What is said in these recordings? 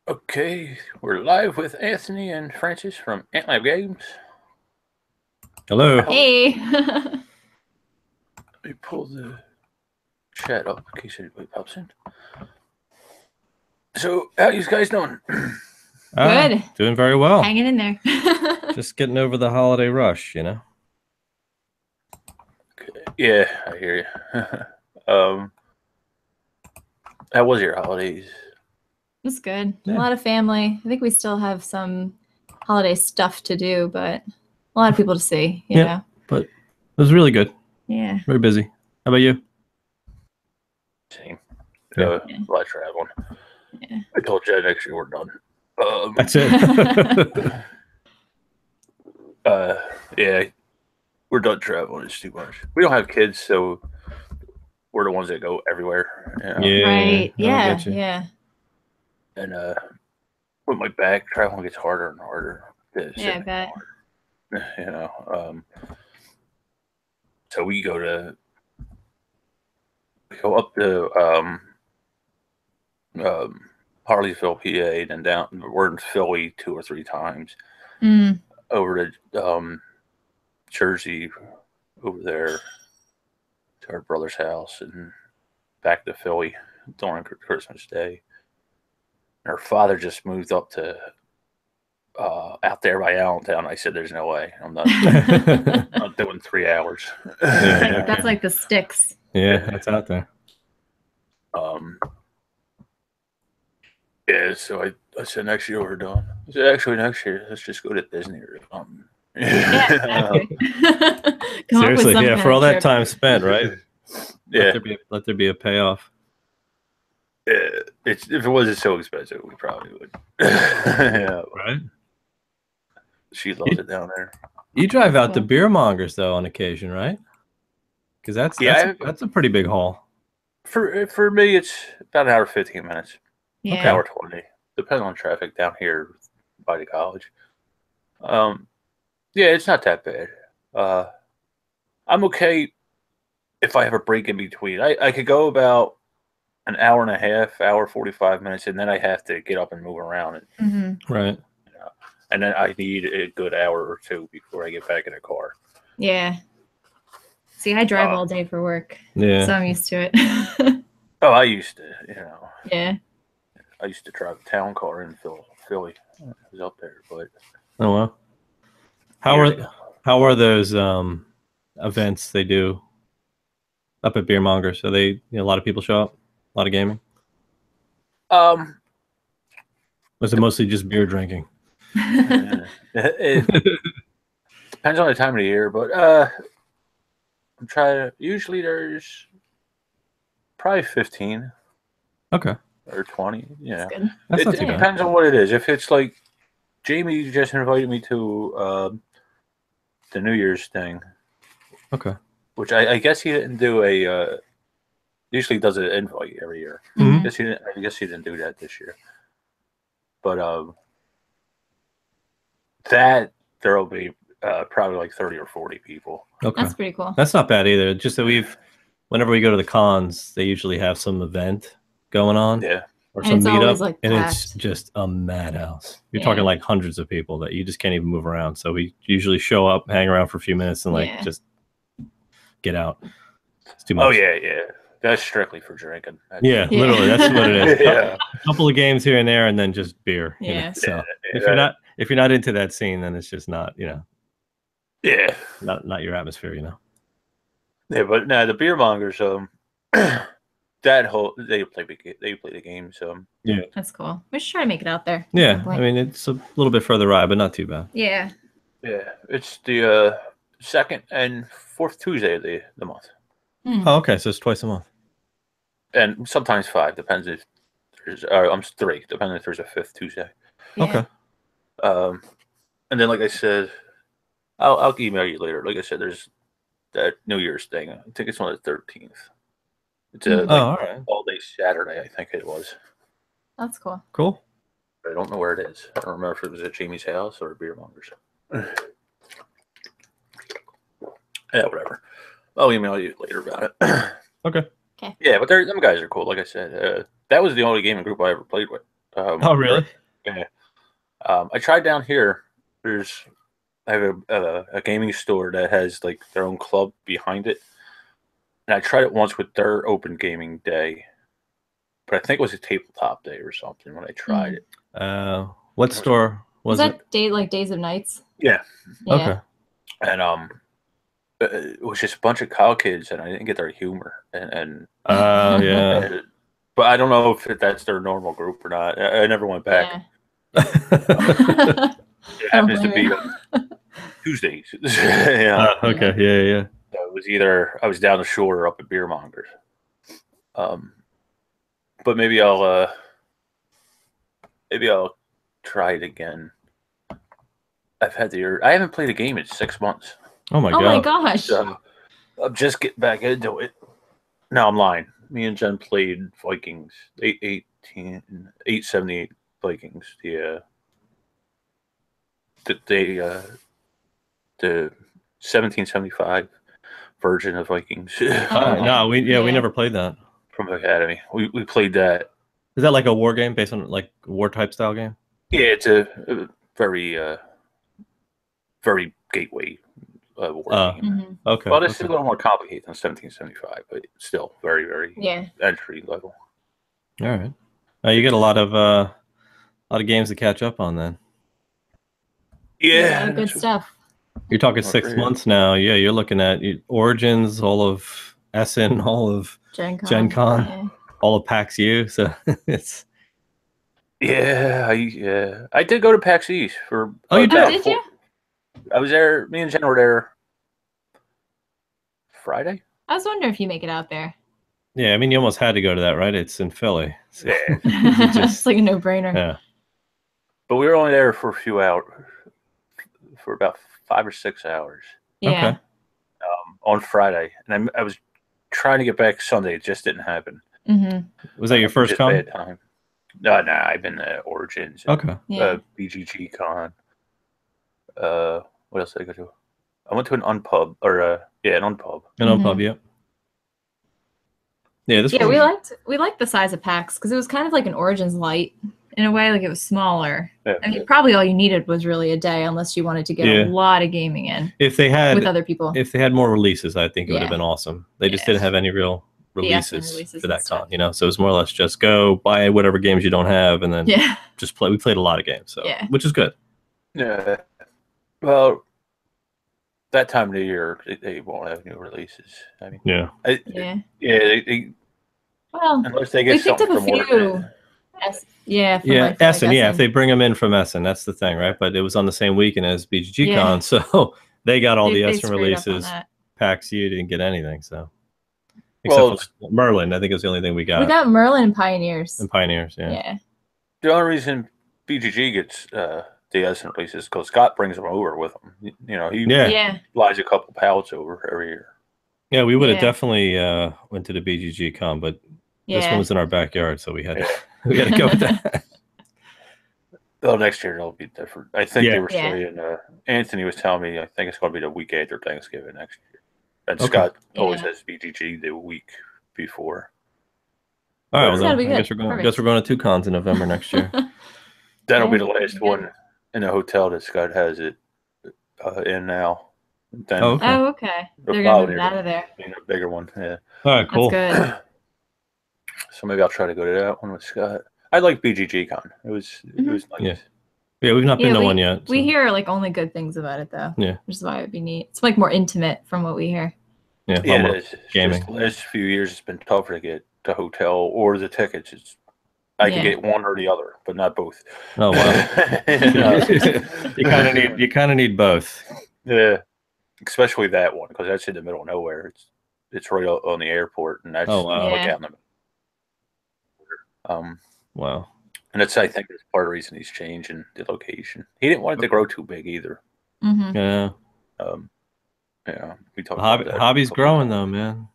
Okay, we're live with Anthony and Francis from AntLab Games. Hello. Hey. Let me pull the chat up in case anybody pops in. So, how you guys doing? Good. Doing very well. Hanging in there. Just getting over the holiday rush, you know? Okay. Yeah, I hear you. How was your holidays? It was good. Yeah. A lot of family. I think we still have some holiday stuff to do, but a lot of people to see, you know? But it was really good. Yeah. Very busy. How about you? Same. Yeah. A lot of traveling. Yeah. I told Jen actually we're done. That's it. Yeah, we're done traveling. It's too much. We don't have kids, so we're the ones that go everywhere. You know? Yeah. Right. I Yeah. get you. Yeah. And with my back, traveling gets harder and harder. Yeah, I bet. You know, so we go up to Harleysville, PA, then down. We're in Philly 2 or 3 times. Mm. Over to Jersey, over there to our brother's house, and back to Philly during Christmas Day. And her father just moved up to out there by Allentown. I said, "There's no way. I'm not. I'm doing 3 hours." Yeah. That's like the sticks. Yeah, that's out there. Yeah, so I said next year we're done. I said actually next year let's just go to Disney or something. Yeah, exactly. Come up with Seriously, some yeah, kind for of all that trip. time spent, right? Yeah, Let there be a payoff. if it wasn't so expensive, we probably would. Yeah, Right? she loves it down there. You drive out to Cool. beer mongers though on occasion, right? Because that's a pretty big haul. For me it's about an hour 15 minutes. Yeah. Hour 20. Depending on traffic down here by the college. Yeah, it's not that bad. I'm okay if I have a break in between. I could go about an hour and a half, hour 45 minutes, and then I have to get up and move around. Right. You know, and then I need a good hour or two before I get back in the car. Yeah. See, I drive all day for work. Yeah. So I'm used to it. Oh, I used to, you know. Yeah. I used to drive a town car in Philly. I was up there, but Oh well. How are those events they do up at Beer Monger? So a lot of people show up, a lot of gaming. Was it mostly just beer drinking? It depends on the time of the year, but I'm trying. Usually there's probably 15. Okay. Or 20. Yeah. That's good. It depends on what it is. If it's like Jamie just invited me to the New Year's thing. Okay. Which I guess he didn't do a. Usually does an invite every year. Mm-hmm. I guess he didn't do that this year. But that there will be probably like 30 or 40 people. Okay. That's pretty cool. That's not bad either. Just that whenever we go to the cons, they usually have some event going on. Yeah. Or And some it's always, meetup, like, and packed. it's just a madhouse. You're Yeah. talking like hundreds of people that you just can't even move around. So we usually show up, hang around for a few minutes, and just get out. It's too much. Oh yeah. That's strictly for drinking. Literally, that's what it is. Yeah. A couple of games here and there, and then just beer. Yeah. You know? So Yeah. if you're not into that scene, then it's just not Yeah. not your atmosphere. Yeah, but no, the beer mongers that whole they play the game. So yeah, that's cool. We should try to make it out there. Yeah, I mean it's a little bit further ride, but not too bad. Yeah. Yeah, it's the second and fourth Tuesday of the month. Oh, okay, so it's twice a month. And sometimes 5, depends if there's 3, depending if there's a 5th Tuesday. Yeah. Okay. And then like I said, I'll email you later. Like I said, there's that New Year's thing. I think it's on the 13th. It's all right. all day Saturday, I think it was. That's cool. Cool. I don't know where it is. I don't remember if it was at Jamie's house or Beer Mongers. Yeah, whatever. I'll email you later about it. Okay. Yeah, but them guys are cool. Like I said, that was the only gaming group I ever played with. Oh, really? Yeah. I tried down here. I have a gaming store that has like their own club behind it, and I tried it once with their open gaming day, but I think it was a tabletop day or something when I tried it. What store was it? That Days of Nights? Yeah. Okay. And it was just a bunch of college kids, and I didn't get their humor. And yeah. but I don't know if that's their normal group or not. I never went back. Yeah. It happens to be Tuesdays. Yeah. Okay. Yeah. So it was either I was down the shore or up at Beer Mongers. But maybe I'll try it again. I haven't played a game in 6 months. Oh my god. Oh my gosh. So I'm just getting back into it. No, I'm lying. Me and Jen played Vikings 878 Vikings. The 1775 version of Vikings. No, we never played that. From Academy. We played that. Is that like a war game based on like a war type style game? Yeah, it's a very very gateway war game. Okay. Well, it's a little more complicated than 1775, but still very, very entry level. All right. You get a lot of games to catch up on then. Yeah, good stuff. You're talking 6 months now. Yeah, you're looking at Origins, all of Essen, all of Gen Con, all of PAX U. So it's I did go to PAX East for. Oh, you did? Did you? I was there. Me and Jen were there Friday. I was wondering if you make it out there. Yeah, I mean, you almost had to go to that, right? It's in Philly. So it's like a no-brainer. Yeah. But we were only there for a few hours, for about 5 or 6 hours. Yeah. Okay. On Friday, and I was trying to get back Sunday. It just didn't happen. Was that your first con? Bad time. No, I've been to Origins. Okay. BGG Con. What else did I go to? I went to an unpub, or an unpub. An unpub, yeah. Yeah, we liked the size of PAX because it was kind of like an Origins light in a way. Like it was smaller. Yeah. I mean, probably all you needed was really a day, unless you wanted to get a lot of gaming in. If they had with other people, if they had more releases, I think it would have been awesome. They just didn't have any real releases for that con, So it was more or less just go buy whatever games you don't have, and then just play. We played a lot of games, so which is good. Yeah. Well, that time of the year, they won't have new releases. I mean, well, unless they get something from work. Essen. Yeah, if they bring them in from Essen, that's the thing, right? But it was on the same weekend as BGG Con, so they got all the Essen releases. PAX U didn't get anything, so except for Merlin. I think it was the only thing we got. We got Merlin and Pioneers. The only reason BGG gets the Essen releases because Scott brings them over with him. He flies a couple pallets over every year. Yeah, we would have definitely went to the BGG Con, but this one was in our backyard, so we had to go with that. Well, next year it'll be different. I think they were saying. Anthony was telling me I think it's going to be the week after Thanksgiving next year, and Scott always has BGG the week before. All right, well, then, I guess we're going to 2 cons in November next year. That'll be the last one in the hotel that Scott has it in now. Then okay. They're going to move it out of there. A bigger one, yeah. All right, cool. That's good. So maybe I'll try to go to that one with Scott. I like BGG Con. It was nice. Yeah, we've not been to one yet. So. We hear like only good things about it though. Yeah. Which is why it'd be neat. It's like more intimate from what we hear. Yeah, it is. Gaming. The last few years it's been tougher to get the hotel or the tickets. I can get one or the other, but not both. Oh wow. You kind of need both. Yeah. Especially that one, because that's in the middle of nowhere. It's right on the airport, and that's like out in the middle. Wow. And that's, I think, that's part of the reason he's changing the location. He didn't want it to grow too big either. Yeah. We talked about that. Hobby's growing though, man.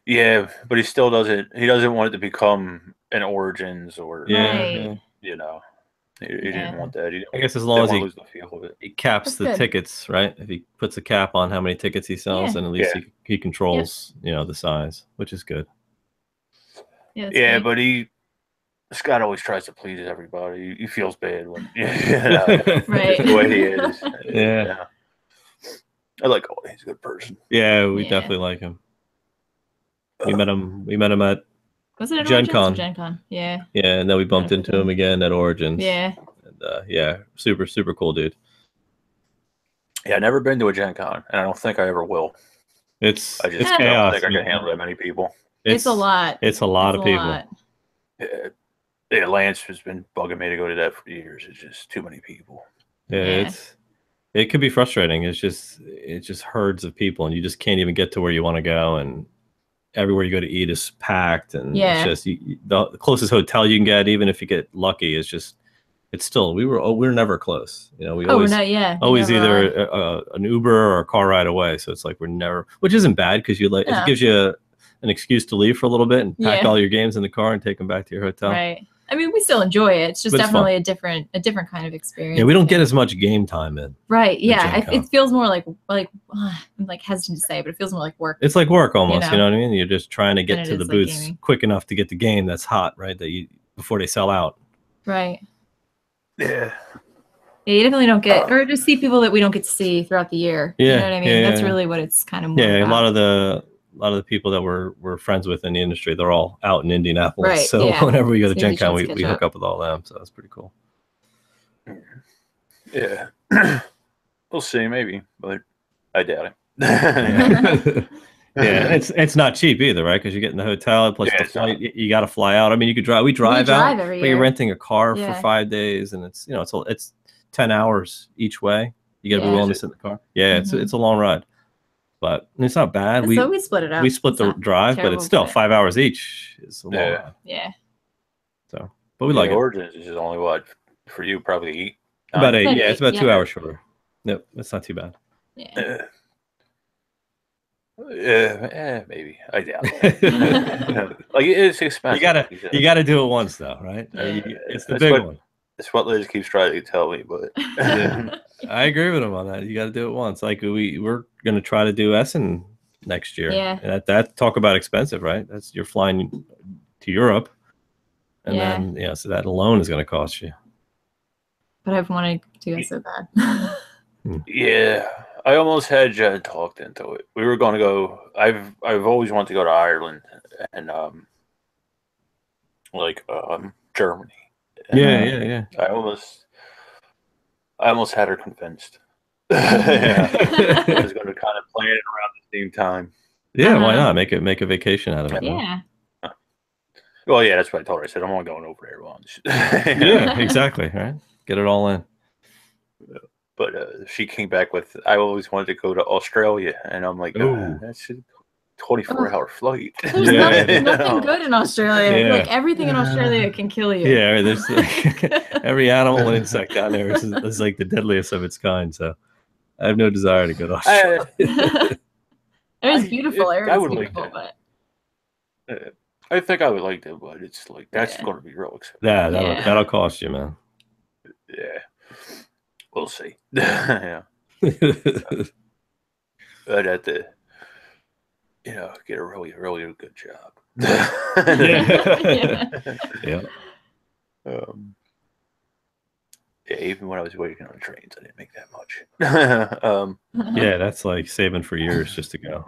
Yeah, but he still doesn't. He doesn't want it to become an Origins or He didn't want that. I guess as long as he caps the tickets, right? If he puts a cap on how many tickets he sells, then at least he controls, the size, which is good. Yeah, but he Scott always tries to please everybody. He feels bad when right. the way he is. Yeah. I like oh, he's a good person. Yeah, we definitely like him. We met him at was it at Gen Origins Con? Or Gen Con? Yeah. Yeah, and then we bumped into him again at Origins. Yeah. And yeah, super cool dude. Yeah, I've never been to a Gen Con, and I don't think I ever will. It's I just chaos. don't think I can handle that many people. It's a lot. It's a lot of people. Yeah, Lance has been bugging me to go to that for years. It's just too many people. Yeah, it can be frustrating. It's just herds of people, and you just can't even get to where you want to go, and everywhere you go to eat is packed, and it's just the closest hotel you can get, even if you get lucky, is just it's still we're never close. You know, we always either an Uber or a car ride away. So it's like we're never, which isn't bad because it gives you an excuse to leave for a little bit and pack all your games in the car and take them back to your hotel. Right. I mean, we still enjoy it. It's just definitely a different kind of experience. Yeah, we don't get as much game time in. Right. Yeah. It feels more like I'm like hesitant to say, but it feels more like work. It's like work almost. You know what I mean? You're just trying to get to the booths quick enough to get the game that's hot, right? Before they sell out. Right. Yeah. Yeah, you definitely don't get, or just see people that we don't get to see throughout the year. Yeah. You know what I mean? That's really what it's kind of more about. A lot of the people that we're friends with in the industry, they're all out in Indianapolis. Right, so whenever we go to Gen Con, we hook up with all them. So that's pretty cool. Yeah. We'll see, maybe, but I doubt it. Yeah, it's not cheap either, right? Because you get in the hotel, plus the flight, you got to fly out. I mean, you could drive. We drive out, but you're renting a car for 5 days, and it's it's 10 hours each way. You got to be willing to sit in the car. Yeah, it's a long ride, but it's not bad. So we split it up. We split the drive, but it's still 5 hours each. It's a long ride. Yeah. So, but we like it. Origins is only what for you probably 8. About 8. Yeah, it's about 2 hours shorter. Nope, that's not too bad. Yeah. Maybe I doubt it. Like it's expensive. You gotta do it once though, right? It's the big one. It's what Liz keeps trying to tell me, but I agree with him on that. You got to do it once. Like we're gonna try to do Essen next year. Yeah. And that talk about expensive, right? That's you're flying to Europe, and then so that alone is gonna cost you. But I've wanted to go so bad. Yeah. I almost had Jen talked into it. We were going to go. I've always wanted to go to Ireland and Germany. And, yeah. I almost had her convinced. I was going to kind of plan it around the same time. Yeah, why not make a vacation out of it? Yeah. Well, yeah, that's what I told her. I said I'm only going over there once. Yeah, exactly. Right, get it all in. But she came back with, I always wanted to go to Australia. And I'm like, that's a 24-hour flight. There's nothing good in Australia. Yeah. Like everything in Australia can kill you. Yeah, there's every animal and insect down there is like the deadliest of its kind. So I have no desire to go to Australia. There's beautiful areas. I would like that. I think I would like that, but it's like, that's going to be real expensive. Yeah, that'll cost you, man. Yeah. We'll see. Yeah. I'd have to, get a really, really good job. Yeah. Even when I was waiting on trains, I didn't make that much. Yeah, that's like saving for years just to go.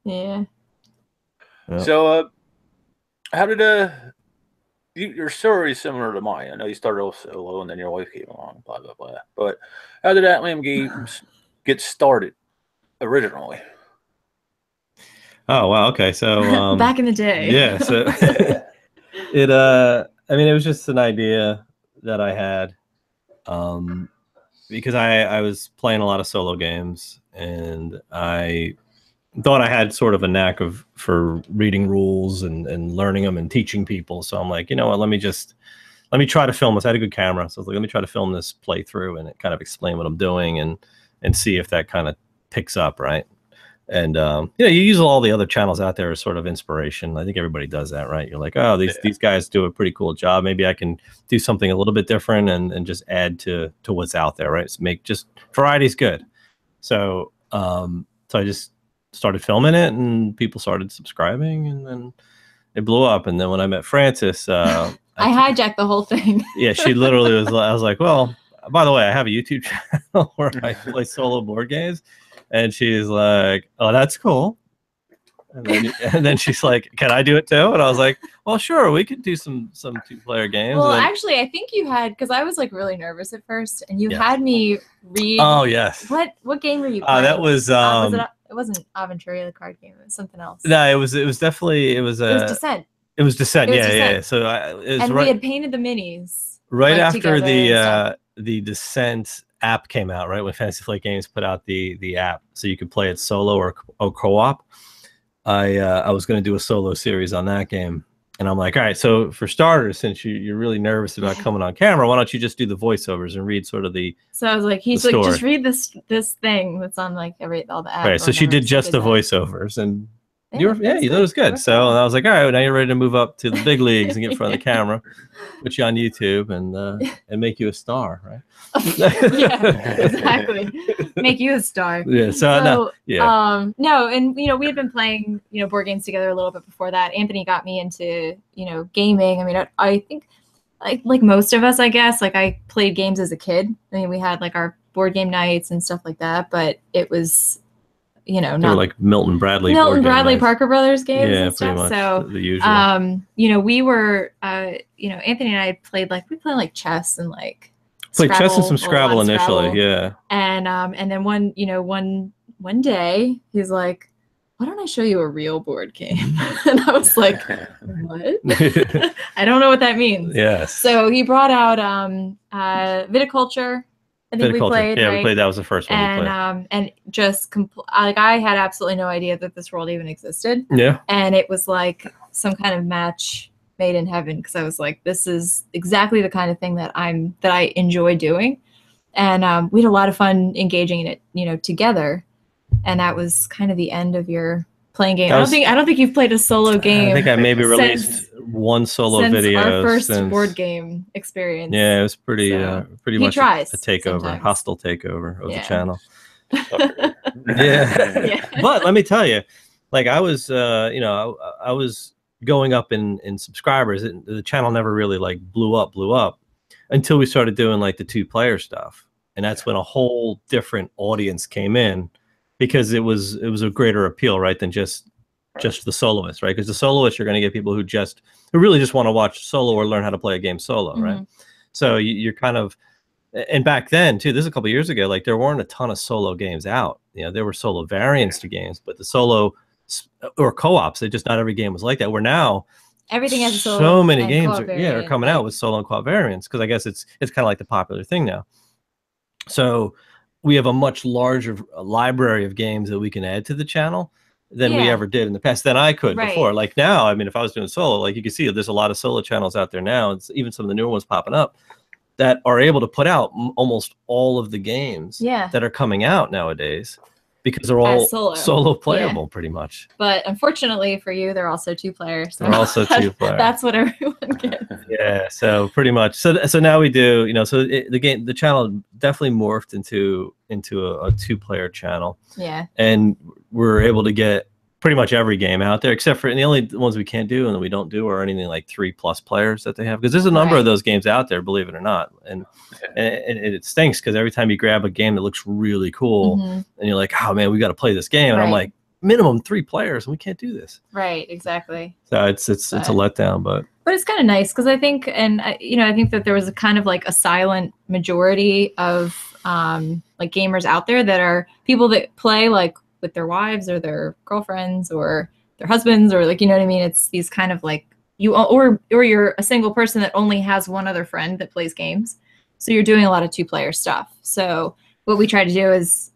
Yeah. So, how did your story is similar to mine. I know you started off solo and then your wife came along, blah, blah, blah. But how did Atlam Games get started originally? Oh, wow. Okay. So back in the day. Yeah. So it was just an idea that I had because I was playing a lot of solo games and I thought I had sort of a knack for reading rules and learning them and teaching people. So I'm like, you know what, let me try to film this. I had a good camera. So I was like, let me try to film this playthrough and kind of explain what I'm doing and see if that kind of picks up. Right. And, you use all the other channels out there as sort of inspiration. I think everybody does that, right? You're like, oh, these guys do a pretty cool job. Maybe I can do something a little bit different and just add to what's out there. Right. So make just variety's good. So I just started filming it and people started subscribing and then it blew up. And then when I met Frances, I hijacked the whole thing. Yeah, she literally was. I was like, well, by the way, I have a YouTube channel where I play solo board games, and she's like, oh, that's cool. And then she's like, can I do it too? And I was like, well, sure, we could do some 2-player games. Well, then, actually, I think you had, because I was like really nervous at first, and you had me read. Oh yes. What game were you playing? That was it wasn't Aventuria, the card game. It was something else. No, it was definitely it was Descent. It was Descent. It was Yeah. Descent. So and we had painted the minis right after the Descent app came out. Right when Fantasy Flight Games put out the app, so you could play it solo or co-op. I was going to do a solo series on that game, and I'm like, all right, so for starters, since you're really nervous about coming on camera, why don't you just do the voiceovers and read sort of the. So I was like, he's like, just read this thing that's on like all the apps. Right, so she did just the voiceovers, and you thought it was good. So and I was like, all right, now you're ready to move up to the big leagues and get in front of the camera, put you on YouTube, and make you a star, right? Yeah, exactly. Make you a star. Yeah. No, and we had been playing board games together a little bit before that. Anthony got me into gaming. I mean, I think like most of us, I guess, like I played games as a kid. I mean, we had like our board game nights and stuff like that, but it was not like Milton Bradley, Parker Brothers games. Yeah, and stuff. pretty much. So the usual. we were, Anthony and I played we played like chess and like. Played chess and some Scrabble initially, yeah. And then one day he's like, "Why don't I show you a real board game?" And I was like, "What?" I don't know what that means. Yes. So he brought out Viticulture. I think we played. Yeah, right? we played. That was the first one. And just I had absolutely no idea that this world even existed. Yeah. And it was like some kind of match made in heaven, because I was like, this is exactly the kind of thing that I enjoy doing. And we had a lot of fun engaging in it, together. And that was kind of the end of your playing game. I don't think you've played a solo game. I think I maybe released one solo video our first board game experience. Yeah, it was pretty much a takeover, sometimes. Hostile takeover of the channel. Yeah. But let me tell you, like I was I was going up in subscribers. The channel never really like blew up until we started doing like the 2-player stuff, and that's when a whole different audience came in, because it was a greater appeal, right, than just the soloists, right? Because the soloists, you're going to get people who really just want to watch solo or learn how to play a game solo, right? So you're kind of, and back then too, this is a couple of years ago, like there weren't a ton of solo games out. There were solo variants to games, but the solo or co-ops, just not every game was like that. Where now everything has a solo. So many games are coming out with solo and co-op variants, because I guess it's kind of like the popular thing now. So we have a much larger library of games that we can add to the channel than we ever did in the past, than I could before. Like now, I mean, if I was doing solo, like you can see, there's a lot of solo channels out there now. It's even some of the newer ones popping up that are able to put out almost all of the games that are coming out nowadays, because they're all solo playable pretty much. But unfortunately for you, they're also 2-player. So they're also 2-player. That's what everyone gets. Yeah, so pretty much. So now we do, so the channel definitely morphed into a 2-player channel. Yeah. And we're able to get pretty much every game out there, except for, and the only ones we can't do and that we don't do are anything like 3+ players that they have, because there's a number of those games out there, believe it or not, and it stinks, because every time you grab a game that looks really cool and you're like, oh man, we got to play this game, and I'm like, minimum 3 players, and we can't do this. Right, exactly. So it's a letdown, but it's kind of nice, because I think, and I think that there was a kind of like a silent majority of like gamers out there that are people that play like with their wives or their girlfriends or their husbands, or like, you know what I mean? It's these kind of like or you're a single person that only has one other friend that plays games. So you're doing a lot of 2-player stuff. So what we try to do is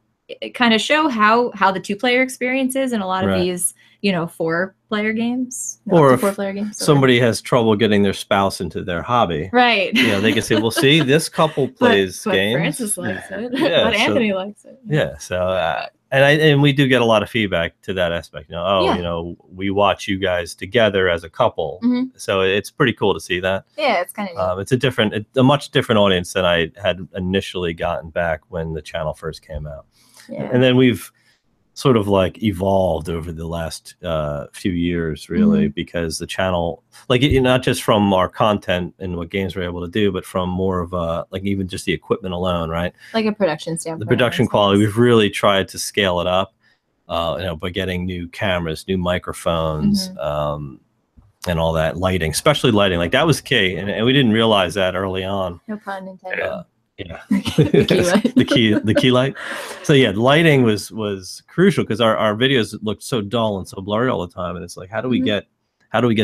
kind of show how the 2-player experience is in a lot of these, 4-player games. Or if 4-player games. Somebody has trouble getting their spouse into their hobby. Right. They can say, well, see, this couple plays games. Francis likes it. Yeah, but Anthony likes it. Yeah. So, and we do get a lot of feedback to that aspect. We watch you guys together as a couple. So it's pretty cool to see that. Yeah, it's kind of neat. It's a much different audience than I had initially gotten back when the channel first came out. Yeah. And then we've sort of like evolved over the last few years, really, because the channel, like not just from our content and what games we're able to do, but from more of like even just the equipment alone, right? Like a production standpoint. The production quality, we've really tried to scale it up, you know, by getting new cameras, new microphones, and all that lighting, especially lighting. Like that was key, and we didn't realize that early on. No pun intended. Yeah, the key light. the key light. So yeah, lighting was crucial because our videos looked so dull and so blurry all the time, and it's like, how do we get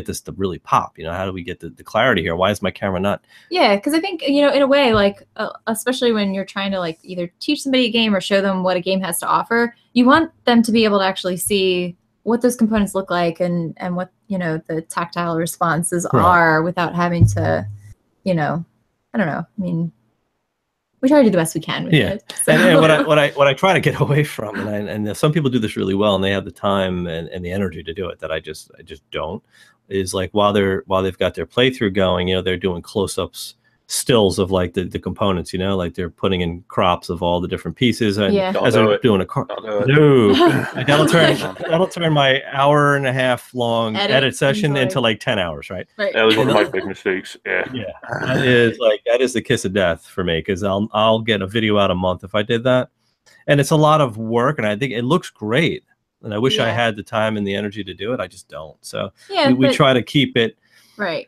this to really pop? You know, how do we get the clarity here? Why is my camera not? Yeah, because I think, you know, in a way, like especially when you're trying to like either teach somebody a game or show them what a game has to offer, you want them to be able to actually see what those components look like and what, you know, the tactile responses are without having to, you know, I don't know. I mean, we try to do the best we can with it. So. And what I try to get away from, and some people do this really well, and they have the time and the energy to do it that I just don't, is like while they've got their playthrough going, you know, they're doing close-ups, stills of like the components, you know, like they're putting in crops of all the different pieces, and as they're doing a car. No, that'll turn my hour-and-a-half long edit session into like 10 hours, right? That was one of my big mistakes. Yeah, that is the kiss of death for me, because I'll get a video out a month if I did that, and it's a lot of work, and I think it looks great, and I wish I had the time and the energy to do it. I just don't. So we try to keep it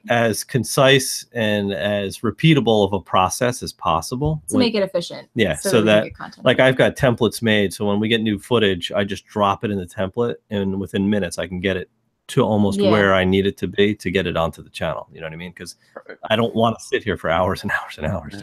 as concise and as repeatable of a process as possible to make it efficient. Yeah, so that like I've got templates made, so when we get new footage, I just drop it in the template, and within minutes I can get it to almost where I need it to be to get it onto the channel. You know what I mean? Because I don't want to sit here for hours and hours and hours.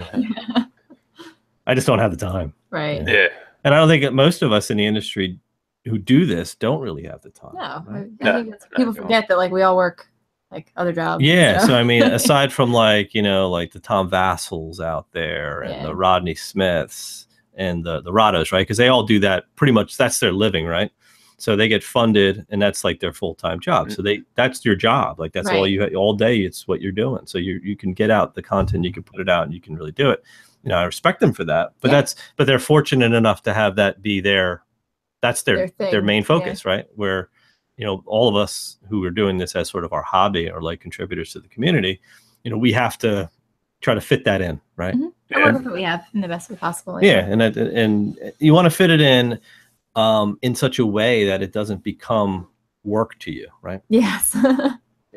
I just don't have the time. Right. Yeah. And I don't think that most of us in the industry who do this don't really have the time. No, right? I think people forget that like we all work like other jobs. Yeah. You know? So I mean, aside from like, you know, like the Tom Vassels out there and the Rodney Smiths and the Rottos, right? Because they all do that pretty much. That's their living, right? So they get funded, and that's like their full-time job. So that's your job. Like that's all you have all day. It's what you're doing. So you can get out the content, you can put it out, and you can really do it. You know, I respect them for that. But but they're fortunate enough to have that be their main focus, right? Where, you know, all of us who are doing this as sort of our hobby or like contributors to the community, you know, we have to try to fit that in, right? I work with what we have in the best way possible. Yeah, and you want to fit it in such a way that it doesn't become work to you, right? Yes.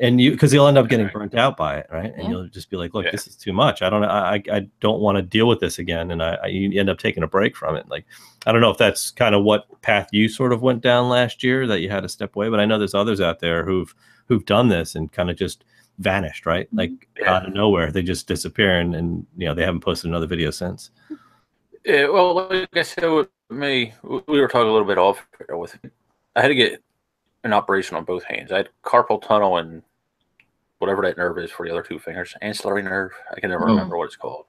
And because you'll end up getting burnt out by it, right? And you'll just be like, look, this is too much. I don't want to deal with this again. And you end up taking a break from it. Like, I don't know if that's kind of what path you sort of went down last year, that you had to step away, but I know there's others out there who've done this and kind of just vanished, right? Like out of nowhere, they just disappear, and you know, they haven't posted another video since. Yeah, well, like I said, with me, we were talking a little bit off with. I had to get an operation on both hands. I had carpal tunnel and whatever that nerve is for the other two fingers, ancillary nerve. I can never remember what it's called.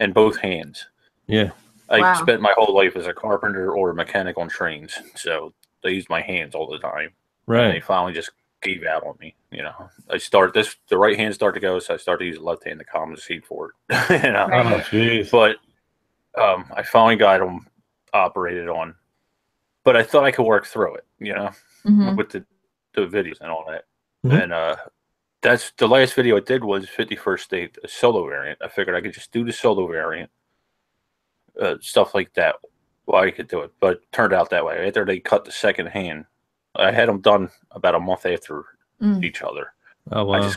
And both hands. Yeah. I spent my whole life as a carpenter or a mechanic on trains, so I used my hands all the time. Right. And they finally just gave out on me. You know, the right hand started to go, so I started to use the left hand to compensate for it. You know? Oh, jeez. But I finally got them operated on, but I thought I could work through it, you know, with the videos and all that. And that's the last video I did was 51st State, a solo variant. I figured I could just do the solo variant, stuff like that. Well, I could do it, but it turned out that way. After they cut the second hand, I had them done about a month after each other. Oh, wow.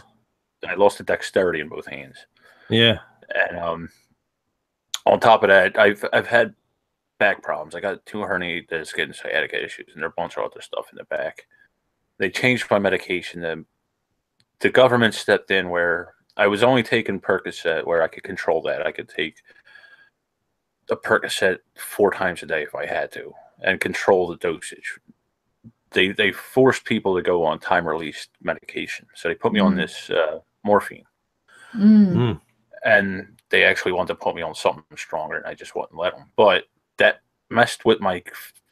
I lost the dexterity in both hands. Yeah. And on top of that, I've had back problems. I got 2 herniated discs and sciatica issues, and there are a bunch of other stuff in the back. They changed my medication. The government stepped in where I was only taking Percocet, where I could control that. I could take a Percocet 4 times a day if I had to, and control the dosage. They forced people to go on time-released medication, so they put me on this morphine. And they actually wanted to put me on something stronger, and I just wouldn't let them. But that messed with my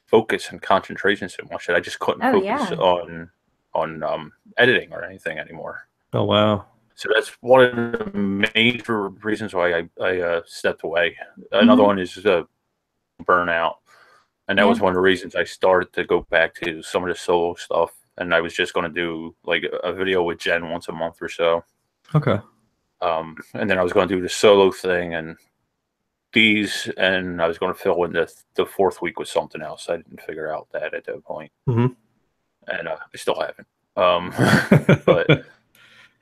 focus and concentration so much that I just couldn't focus on editing or anything anymore. Oh, wow. So that's one of the major reasons why I stepped away. Another one is burnout. And that was one of the reasons I started to go back to some of the solo stuff. And I was just going to do like a video with Jen once a month or so. Okay. And then I was going to do the solo thing and I was going to fill in the fourth week with something else. I didn't figure out that at that point. Mm-hmm. And I still haven't. But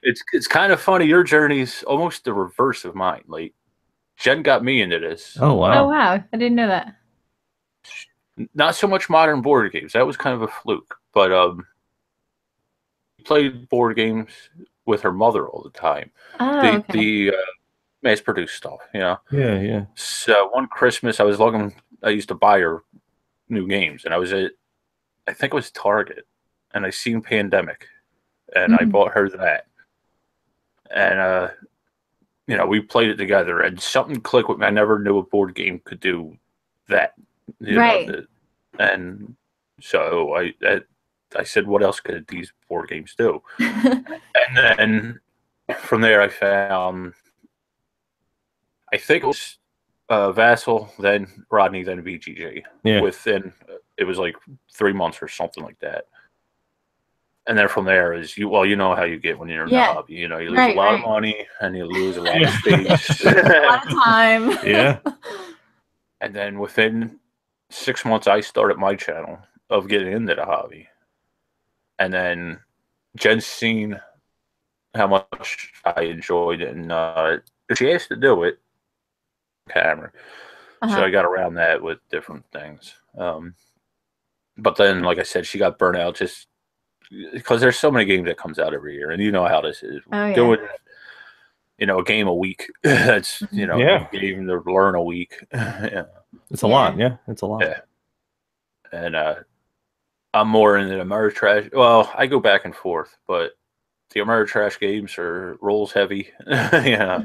it's kind of funny. Your journey's almost the reverse of mine. Like, Jen got me into this. Oh, wow. Oh, wow. I didn't know that. Not so much modern board games. That was kind of a fluke. But played board games with her mother all the time. Oh, the mass-produced stuff, you know? Yeah, yeah. So one Christmas, I used to buy her new games, and I think it was Target, and I seen Pandemic, and I bought her that. And, you know, we played it together, and something clicked with me. I never knew a board game could do that. Right. And so I said, what else could these board games do? And then from there, I found, I think it was Vassal, then Rodney, then VGG. Yeah. Within, it was like 3 months or something like that. And then from there is you know how you get when you're in the hobby. You know, you lose a lot of money and you lose a lot of space. A lot of time. Yeah. And then within 6 months, I started my channel of getting into the hobby. And then Jen's seen how much I enjoyed it, and she asked to do it. Camera. So I got around that with different things. But then, like I said, she got burnt out just because there's so many games that comes out every year, and you know how this is. Doing, you know, a game a week. That's, you know, a game to learn a week. Yeah. It's a lot. Yeah, it's a lot. Yeah. And I'm more into the Ameritrash. Well, I go back and forth, but the Ameritrash games are rules heavy. Yeah.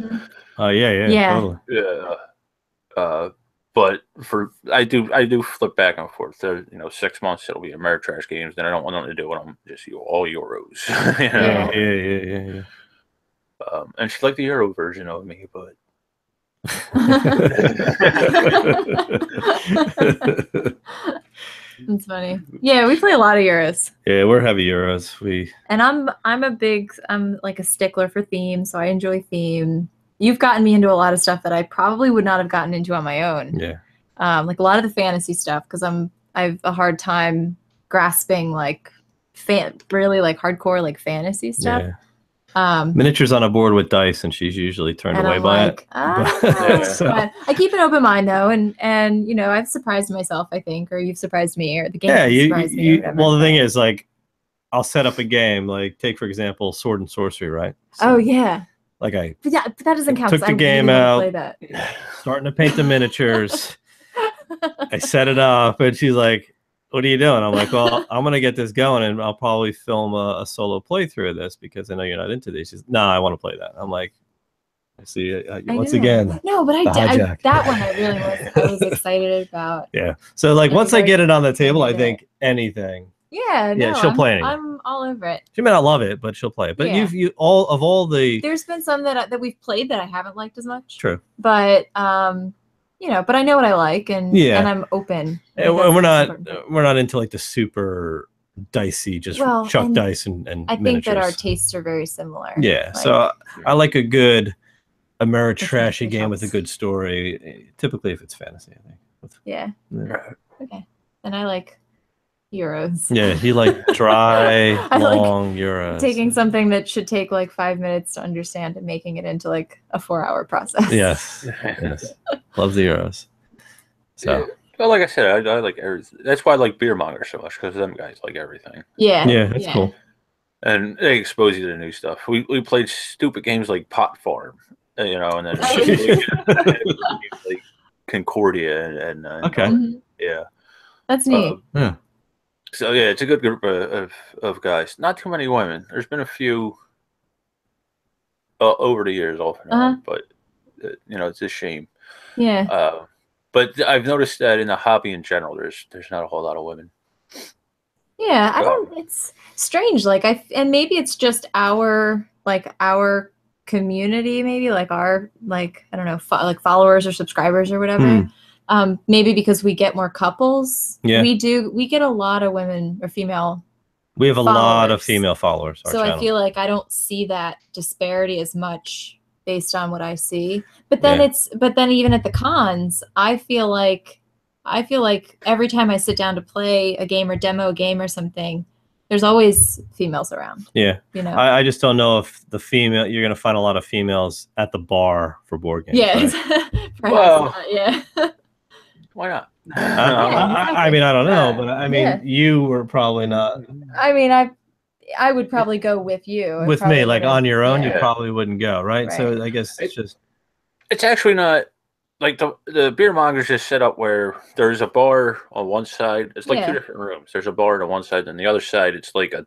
Oh, yeah, totally. Yeah. But I do flip back and forth. So, you know, 6 months it'll be Ameritrash games. Then I don't want nothing to do with them. Just all Euros. You know? Yeah. And she liked the Euro version of me, but. That's funny. Yeah, we play a lot of Euros. Yeah, we're heavy Euros. And I'm like a stickler for theme, so I enjoy theme. You've gotten me into a lot of stuff that I probably would not have gotten into on my own. Yeah. Like a lot of the fantasy stuff, because I have a hard time grasping like really like hardcore like fantasy stuff. Yeah. Miniatures on a board with dice, and she's usually turned away by it. But I keep an open mind though, and you know, I've surprised myself, I think, or you've surprised me, or the game has surprised me. Well, the thing is, like, I'll set up a game, like, take for example, Sword and Sorcery, right? So, like but that doesn't count. Took the game out, play that. Starting to paint the miniatures. I set it up, and she's like, "What are you doing?" I'm like, "Well, I'm gonna get this going, and I'll probably film a solo playthrough of this because I know you're not into these." She's, "No, I want to play that." I'm like, "I see, once again." No, but that one I was excited about. Yeah. So like once I get it on the table, I think anything. Yeah, she'll play anything. I'm all over it. She may not love it, but she'll play it. But all the. There's been some that we've played that I haven't liked as much. True. But you know, but I know what I like, and I'm open. And we're not into like the super dicey, just chuck dice and I think miniatures. that our tastes are very similar. Yeah. Like, so I like a good Ameritrashy game with a good story. Typically, if it's fantasy, I think. Yeah. Okay. And I like Euros. Yeah, he like dry, long Euros. Taking something that should take like 5 minutes to understand and making it into like a 4-hour process. Yes. Love the Euros. So, well, like I said, I like everything. That's why I like Beer Monger so much, because them guys like everything. Yeah. Yeah, that's cool. And they expose you to new stuff. We played stupid games like Pot Farm, you know, and then like Concordia and okay. Yeah. That's neat. Yeah. So yeah, it's a good group of guys. Not too many women. There's been a few over the years, off and on, but you know, it's a shame. Yeah. But I've noticed that in the hobby in general, there's not a whole lot of women. Yeah, I don't. It's strange. Like and maybe it's just our community, maybe like our I don't know, like followers or subscribers or whatever. Maybe because we get more couples. Yeah. We get a lot of women or female. We have a lot of followers. female followers. So I feel like I don't see that disparity as much based on what I see. But then but then even at the cons, I feel like every time I sit down to play a game or demo a game or something, there's always females around. Yeah. You know. I just don't know if you're going to find a lot of females at the bar for board games. Yeah. Right? Perhaps not, yeah. Why not? I mean, I don't know, but I mean, you were probably not. I mean, I would probably go with you. With me, like on your own, you Yeah. probably wouldn't go, right? So I guess it's just. It's actually not like the beer monger's just set up where there's a bar on one side. It's like two different rooms. There's a bar on one side, and the other side it's like a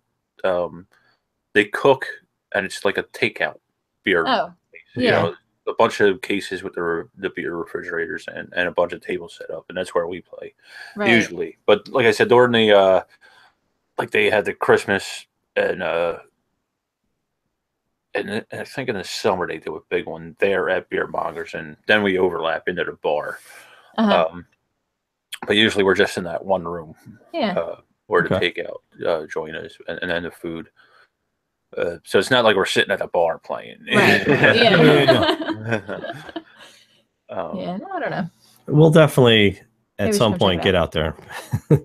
they cook, and it's like a takeout beer. Oh, you know, a bunch of cases with the beer refrigerators and a bunch of tables set up, and that's where we play usually. But like I said, during the like they had the Christmas and I think in the summer they do a big one there at Beer Mongers, and then we overlap into the bar. But usually we're just in that one room where the takeout joint is, and then the food. So it's not like we're sitting at a bar playing. Right. Yeah. I don't know. We'll definitely at some point get out there.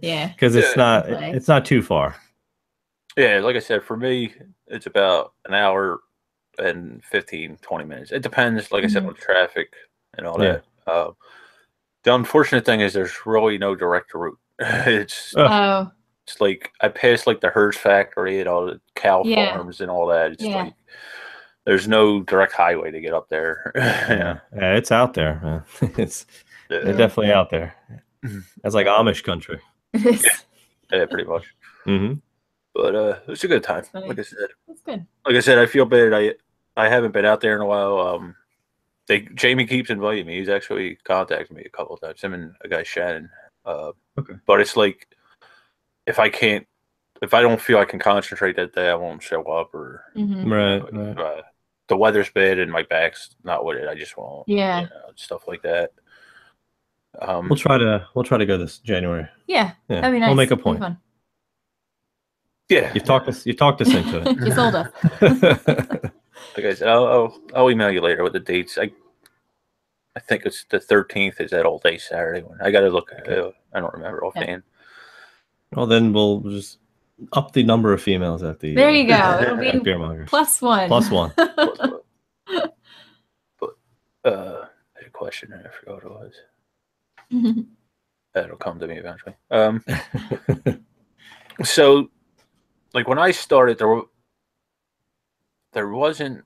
Yeah. Because it's not too far. Yeah, like I said, for me, it's about an hour and 15, 20 minutes. It depends, like I said, on traffic and all that. The unfortunate thing is there's really no direct route. It's like I passed like the Hertz factory and all the cow farms and all that. It's like there's no direct highway to get up there. Yeah, it's out there, man. They're definitely out there. That's like Amish country. Yeah, pretty much. But it's a good time. Like I said, it's good. Like I said, I feel bad. I haven't been out there in a while. Jamie keeps inviting me. He's actually contacted me a couple of times. Him and a guy Shannon. But it's like if I don't feel I can concentrate that day, I won't show up. Or the weather's bad and my back's not with it. I just won't. Yeah, you know, stuff like that. We'll try to go this January. Yeah, that'd be nice. We'll make a point. Fun. Yeah, you talked us into it. You sold us. Like I said, I'll email you later with the dates. I think it's the 13th is that all day Saturday one. I got to look. I don't remember offhand. Well, then we'll just up the number of females at the. There you go. It'll be Beer Mongers. +1. +1. But I had a question and I forgot what it was. That'll come to me eventually. So, like when I started, there wasn't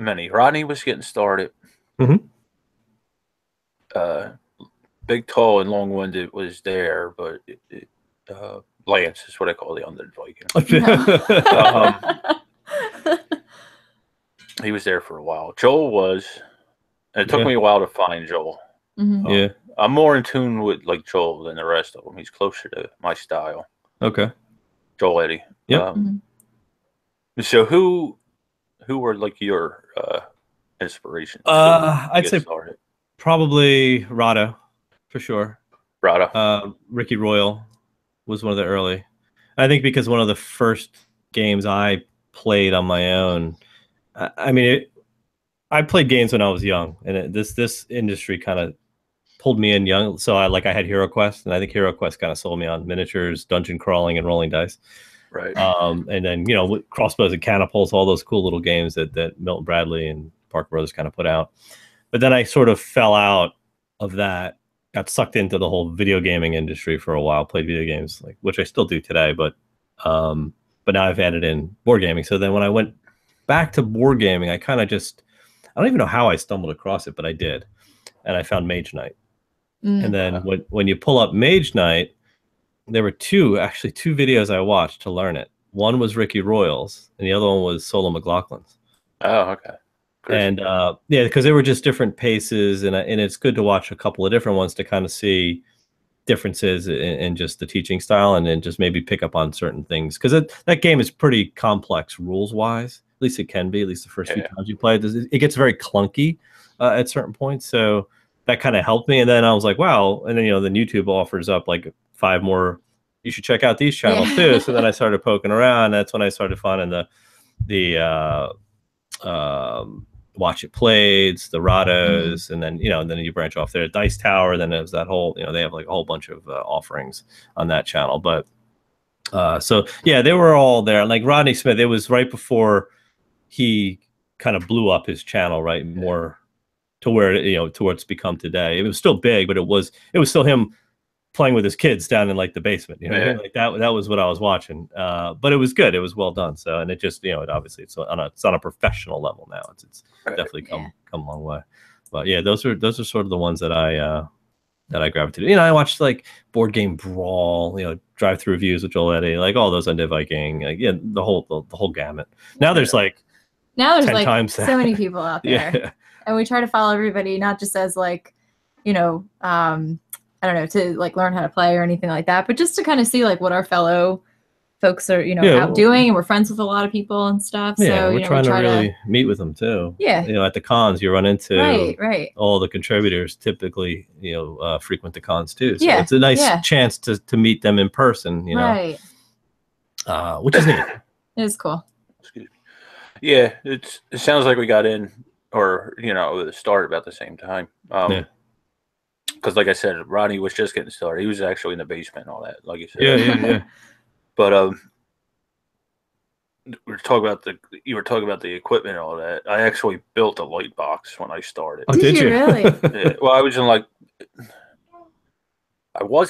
many. Rodney was getting started. Big, tall, and long-winded was there, but Lance is what I call the Undead Viking. He was there for a while. Joel was, and it took me a while to find Joel. Yeah, I'm more in tune with like Joel than the rest of them. He's closer to my style. Okay. Joel Eddy. Yep. So who were like your inspirations? I'd say probably Rado, for sure. Rado. Ricky Royal was one of the early. I think because one of the first games I played on my own. I mean, I played games when I was young, and this industry kind of pulled me in young. So I had Hero Quest, and I think Hero Quest kind of sold me on miniatures, dungeon crawling, and rolling dice. Right. And then with crossbows and catapults, all those cool little games that Milton Bradley and Parker Brothers kind of put out. But then I sort of fell out of that, got sucked into the whole video gaming industry for a while. Played video games, which I still do today, but now I've added in board gaming. So then when I went back to board gaming, I kind of I don't even know how I stumbled across it, but I did, and I found Mage Knight. And then when you pull up Mage Knight, there were two videos I watched to learn it. One was Ricky Royals, and the other one was Solo McLaughlin's. Oh, okay. And because they were just different paces, and it's good to watch a couple of different ones to kind of see differences in just the teaching style, and then just maybe pick up on certain things, because that game is pretty complex rules wise. At least it can be. At least the first few times you play it, it gets very clunky at certain points. So that kind of helped me. And then I was like, wow. And then, you know, then YouTube offers up like 5 more, you should check out these channels too. So then I started poking around. That's when I started finding the Watch It Playeds, the Rados, and then, you know, and then you branch off there, Dice Tower. Then there's that whole, you know, they have like a whole bunch of offerings on that channel. But so yeah, they were all there. Like Rodney Smith, it was right before he kind of blew up his channel, right? More to where, you know, to what it's become today. It was still big, but it was still him playing with his kids down in like the basement, you know, like that was what I was watching. But it was good. It was well done. So, and it just, you know, it obviously it's on a professional level now. It's definitely come a long way. But yeah, those are sort of the ones that I gravitated. You know, I watched like Board Game Brawl, you know, drive-through reviews with Joel Eddy, like all those on Viking, like, yeah, the whole gamut. Now there's like 10 like times so many people out there, and we try to follow everybody, not just as like, you know, I don't know, to like learn how to play or anything like that, but just to kind of see like what our fellow folks are, you know, out doing, and we're friends with a lot of people and stuff. Yeah, so we're you know, trying to really meet with them too. Yeah, you know, at the cons you run into right. all the contributors typically, you know, frequent the cons too. So yeah, it's a nice chance to meet them in person, you know, right. Which is neat. It is cool. Excuse me. Yeah, it sounds like we got in, or you know, started about the same time. Because like I said, Ronnie was just getting started. He was actually in the basement and all that, like you said. Yeah. But you were talking about the equipment and all that. I actually built a light box when I started. Oh, did you really? Yeah, well, I was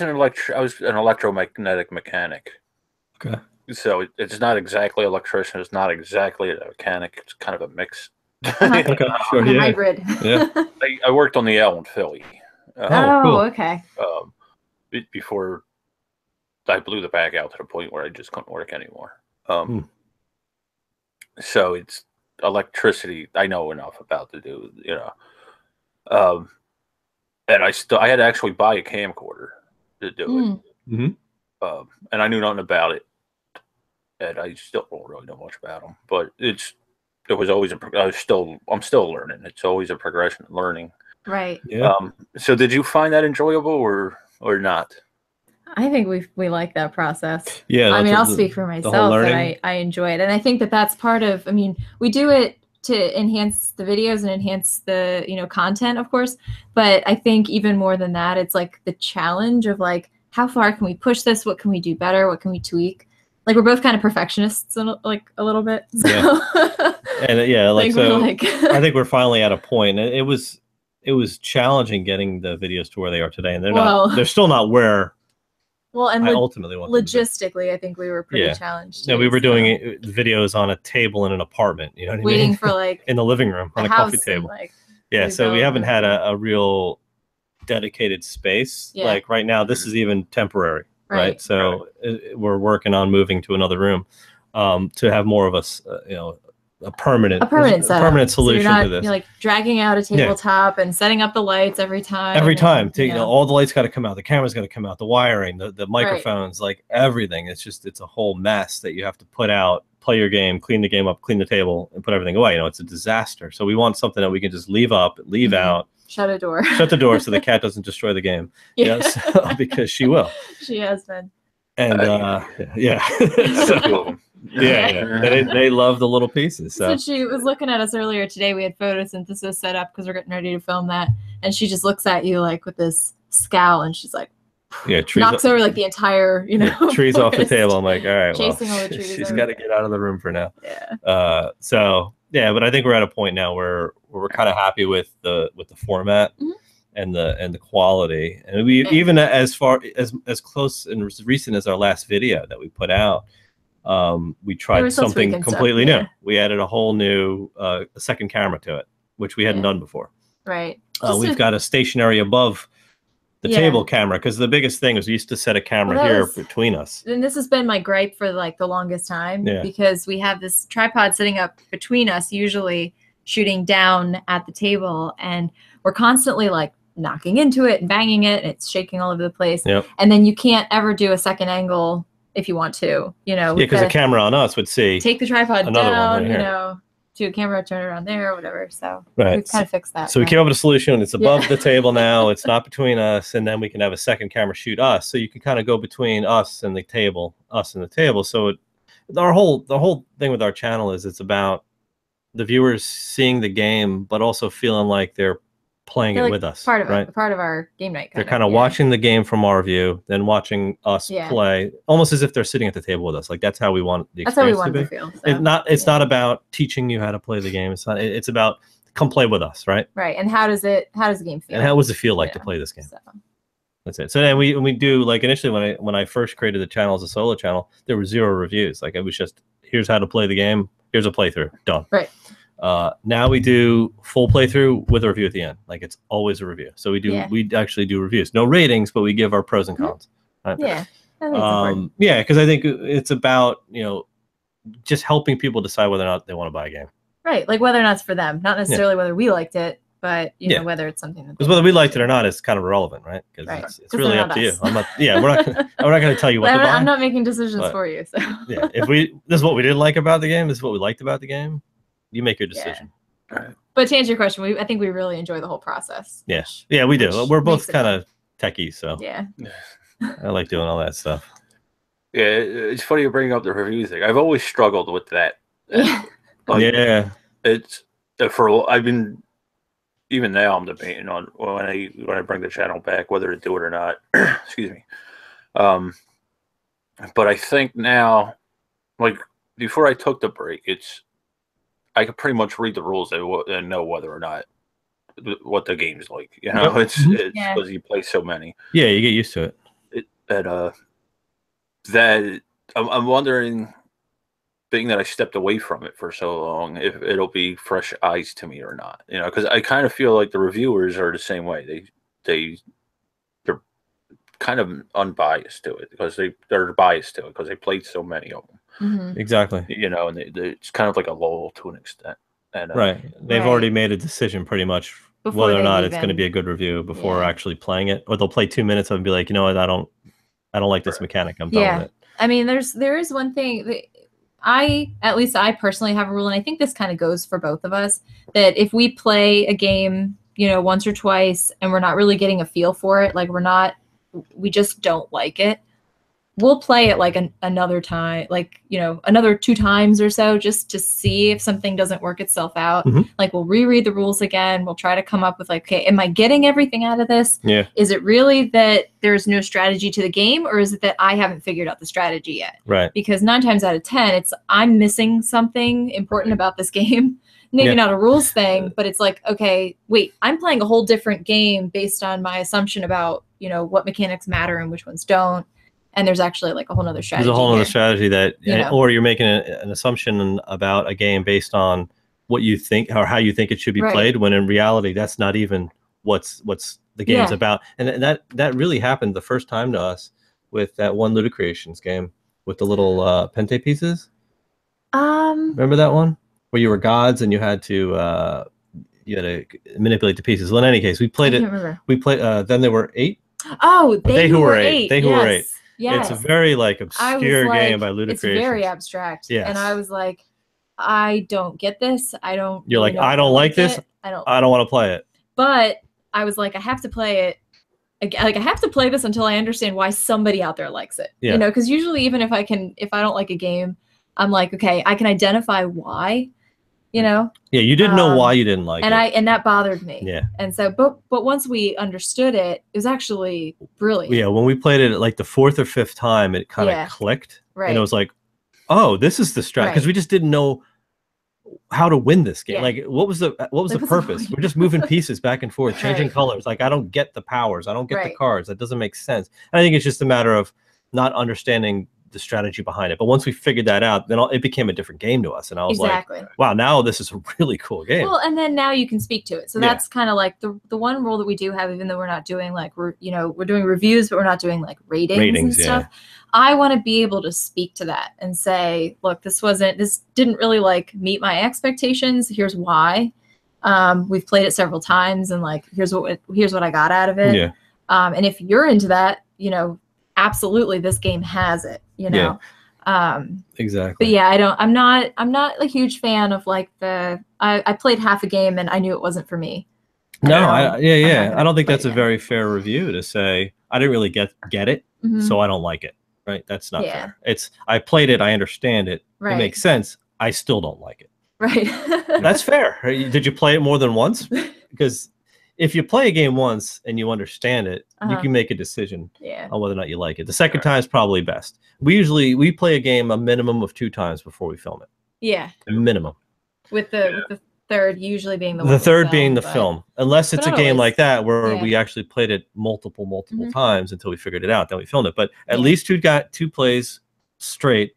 an electromagnetic mechanic. Okay. So it's not exactly electrician. It's not exactly a mechanic. It's kind of a mix. Okay, sure. Yeah. Hybrid. Yeah. I worked on the L in Philly. Cool. Okay. Before I blew the back out to the point where I just couldn't work anymore. So it's electricity. I know enough about to do, you know. And I had to actually buy a camcorder to do it. Mm-hmm. And I knew nothing about it. And I still don't really know much about them. But it was always I'm still learning. It's always a progression of learning. Right. Yeah. So did you find that enjoyable or not? I think we like that process. Yeah. I mean, I'll speak for myself that I enjoy it. And I think that's part of, I mean, we do it to enhance the videos and enhance the, you know, content, of course. But I think even more than that, it's like the challenge of like, how far can we push this? What can we do better? What can we tweak? Like, we're both kind of perfectionists in, like a little bit. So. Yeah. And yeah, like, so like I think we're finally at a point. It was challenging getting the videos to where they are today. And they're still not where and I ultimately want logistically, I think we were pretty challenged. Yeah, we were doing videos on a table in an apartment, you know what I mean? Waiting for like in the living room on a coffee table. So we haven't had a real dedicated space. Yeah. Like right now, this is even temporary, right? So we're working on moving to another room to have more of us, you know, a permanent solution to this. You're like dragging out a tabletop and setting up the lights every time. You know, all the lights got to come out. The camera's got to come out. The wiring, the microphones, like everything. It's a whole mess that you have to put out, play your game, clean the game up, clean the table, and put everything away. You know, it's a disaster. So we want something that we can just leave up, leave out. Shut the door so the cat doesn't destroy the game. Yes, because she will. She has been. And they love the little pieces. So she was looking at us earlier today. We had photosynthesis set up because we're getting ready to film that, and she just looks at you like with this scowl, and she's like, knocks over like the entire, you know, trees off the table. I'm like, all right, chasing all the trees. She's got to get out of the room for now. Yeah. So yeah, but I think we're at a point now where we're kind of happy with the format. Mm-hmm. And the quality, and we even as far as close and as recent as our last video that we put out, we tried something completely new. We added a whole new second camera to it, which we hadn't done before. Right. We've got a stationary above the table camera, because the biggest thing is we used to set a camera here between us. And this has been my gripe for like the longest time, because we have this tripod sitting up between us, usually shooting down at the table, and we're constantly like knocking into it and banging it, and it's shaking all over the place. And then you can't ever do a second angle if you want to, you know. Because the camera on us would see take the tripod down, you know, to a camera, turn it around there, or whatever. So right. we've kind of fixed that. So we came up with a solution. It's above the table now. It's not between us, and then we can have a second camera shoot us. So you can kind of go between us and the table. So the whole thing with our channel is it's about the viewers seeing the game, but also feeling like they're playing it with us. Part of right? it, part of our game night. They're kind of watching the game from our view, then watching us play, almost as if they're sitting at the table with us. Like that's how we want the experience to be. Feel. So, it's not about teaching you how to play the game. It's about come play with us, right? Right. And how does the game feel? And how does it feel like to play this game? So. That's it. So then we do, like, initially when I first created the channel as a solo channel, there were 0 reviews. Like it was just, here's how to play the game. Here's a playthrough. Done. Right. Now we do full playthrough with a review at the end. Like it's always a review. So we actually do reviews. No ratings, but we give our pros and cons. Right? Yeah. I think because I think it's about, just helping people decide whether or not they want to buy a game. Right. Like whether or not it's for them, not necessarily whether we liked it, but you know, whether it's something that because whether we liked it or not is kind of irrelevant, right? Because it's really up to you. I'm not going to tell you what to buy. I'm not making decisions for you. So yeah, this is what we didn't like about the game, this is what we liked about the game. You make your decision. Yeah. Right. But to answer your question, I think we really enjoy the whole process. Yes. Yeah, we do. We're both kind of techies, so yeah. I like doing all that stuff. Yeah, it's funny you bring up the review thing. I've always struggled with that. It's I've been, even now I'm debating on when I bring the channel back whether to do it or not. Excuse me. But I think now, like before I took the break, I could pretty much read the rules and know whether or not what the game's like. It's because you play so many. Yeah, you get used to it. That I'm wondering, being that I stepped away from it for so long, if it'll be fresh eyes to me or not. Because I kind of feel like the reviewers are the same way. They're kind of unbiased to it because they're biased to it because they played so many of them. Mm-hmm. Exactly. And it's kind of like a lull to an extent. And, right. They've already made a decision pretty much before whether or not it's going to be a good review before actually playing it, or they'll play 2 minutes of it and be like, you know what, I don't like this mechanic. I'm done with it. I mean, there is one thing that at least I personally have a rule, and I think this kind of goes for both of us, that if we play a game, once or twice and we're not really getting a feel for it, like we just don't like it, we'll play it like another time, like, another 2 times or so, just to see if something doesn't work itself out. Mm-hmm. Like we'll reread the rules again. We'll try to come up with like, okay, am I getting everything out of this? Yeah. Is it really that there's no strategy to the game, or is it that I haven't figured out the strategy yet? Right. Because 9 times out of 10, I'm missing something important about this game. Maybe not a rules thing, but it's like, okay, wait, I'm playing a whole different game based on my assumption about, what mechanics matter and which ones don't. And there's actually like a whole other strategy. There's a whole other strategy or you're making an assumption about a game based on what you think or how you think it should be played, when in reality, that's not even what's the game's about. And that really happened the first time to us with that one Ludicreations game with the little Pente pieces. Remember that one where you were gods and you had to manipulate the pieces? Well, in any case, we played it. Remember. We played. Then there were 8. Oh, they who were 8. They who were 8. Yes. It's a very obscure game by Ludicreations. It's very abstract. Yes. And I was like, I don't get this. You're really like, I don't like this. I don't want to play it. But I was like, I have to play it. Like I have to play this until I understand why somebody out there likes it. Yeah. Because usually even if I don't like a game, I'm like, okay, I can identify why. Yeah, you didn't know why you didn't like it. And that bothered me. Yeah. And so, but once we understood it, it was actually brilliant. Yeah, when we played it like the 4th or 5th time, it kind of clicked. Right. And it was like, oh, this is the strat. Because we just didn't know how to win this game. Like, what was the purpose? We're just moving pieces back and forth, changing colors. Like, I don't get the powers. I don't get the cards. That doesn't make sense. And I think it's just a matter of not understanding the strategy behind it. But once we figured that out, then it became a different game to us, and I was like, wow, now this is a really cool game. Well, and then now you can speak to it, so that's kind of like the one rule that we do have, even though we're not doing like we're doing reviews, but we're not doing like ratings and stuff. I want to be able to speak to that and say, look, this didn't really like meet my expectations. Here's why. We've played it several times, and like here's what I got out of it. And if you're into that, absolutely, this game has it. Exactly. But yeah, I'm not a huge fan of like I played half a game and I knew it wasn't for me. No, I don't think that's a very fair review to say I didn't really get it, so I don't like it. Right? That's not fair. It's I played it, I understand it, it makes sense. I still don't like it. Right. That's fair. Did you play it more than once? Because if you play a game once and you understand it, you can make a decision on whether or not you like it. The second time is probably best. We play a game a minimum of 2 times before we film it. Yeah. A minimum. With the third usually being the third being the film, unless it's a game like that where we actually played it multiple times until we figured it out, then we filmed it. But at least got 2 plays straight.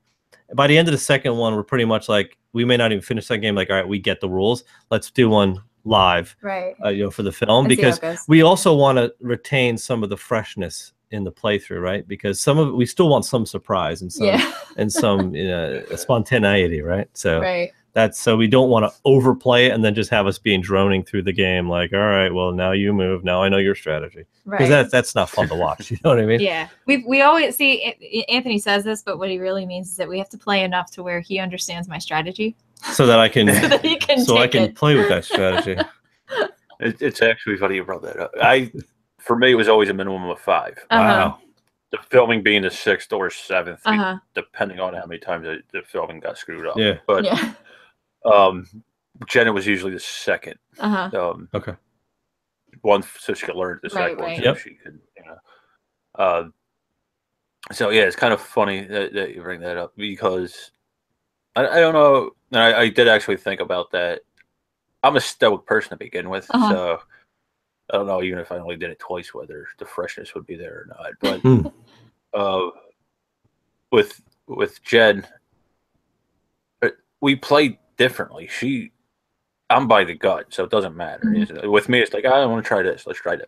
By the end of the second one, we're pretty much like, we may not even finish that game. Like, all right, we get the rules. Let's do one live, right? For the film, because we also want to retain some of the freshness in the playthrough, right? Because we still want some surprise and some and some spontaneity, right? So so we don't want to overplay it and then just have us being droning through the game like, all right, well, now you move, now I know your strategy, because that's not fun to watch. You know what I mean? Yeah, we always see Anthony says this, but what he really means is that we have to play enough to where he understands my strategy, so that I can I can play with that strategy. It's actually funny you brought that up. For me, it was always a minimum of 5. Wow. The filming being the 6th or 7th, depending on how many times the filming got screwed up. Yeah. But Jenna was usually the 2nd. Okay. One, so she could learn the second one, so she could, so yeah, it's kind of funny that you bring that up, because I don't know, and I did actually think about that. I'm a stoic person to begin with, so I don't know, even if I only did it twice, whether the freshness would be there or not. But with Jen, we played differently. I'm by the gut, so it doesn't matter. With me, it's like, I want to try this. Let's try this.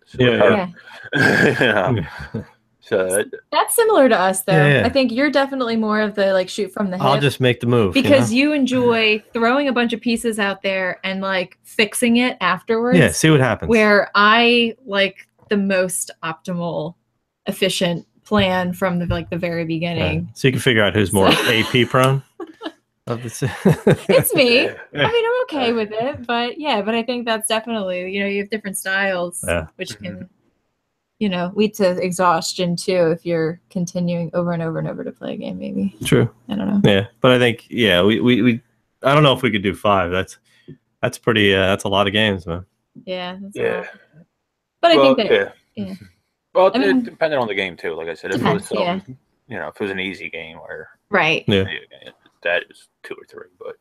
So that's similar to us, though. I think you're definitely more of the like shoot from the hip. I'll just make the move, because you enjoy throwing a bunch of pieces out there and like fixing it afterwards. Yeah, see what happens. Where I like the most optimal, efficient plan from the very beginning. So you can figure out who's more AP prone. It's me. I mean, I'm okay with it, but I think that's definitely, you have different styles, which can, lead to exhaustion too if you're continuing over and over and over to play a game. Maybe. True. I don't know. Yeah, but I think we I don't know if we could do 5. That's pretty. That's a lot of games, man. Yeah. That's a lot. But I think that Well, it depended on the game too. Like I said, if it was if it was an easy game or that is 2 or 3, but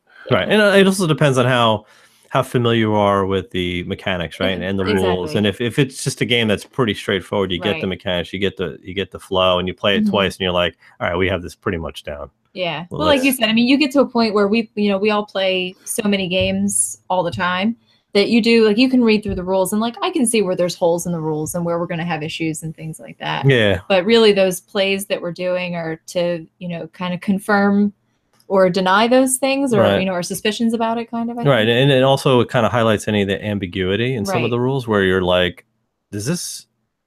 and it also depends on how familiar you are with the mechanics, right, and the rules. And if it's just a game that's pretty straightforward, you get the mechanics, you get the flow, and you play it twice, and you're like, all right, we have this pretty much down. Yeah. Well, like you said, I mean, you get to a point where we all play so many games all the time that you can read through the rules and like I can see where there's holes in the rules and where we're going to have issues and things like that. Yeah. But really, those plays that we're doing are to kind of confirm or deny those things, or our suspicions about it, kind of. I think. And it also kind of highlights any of the ambiguity in some of the rules where you're like,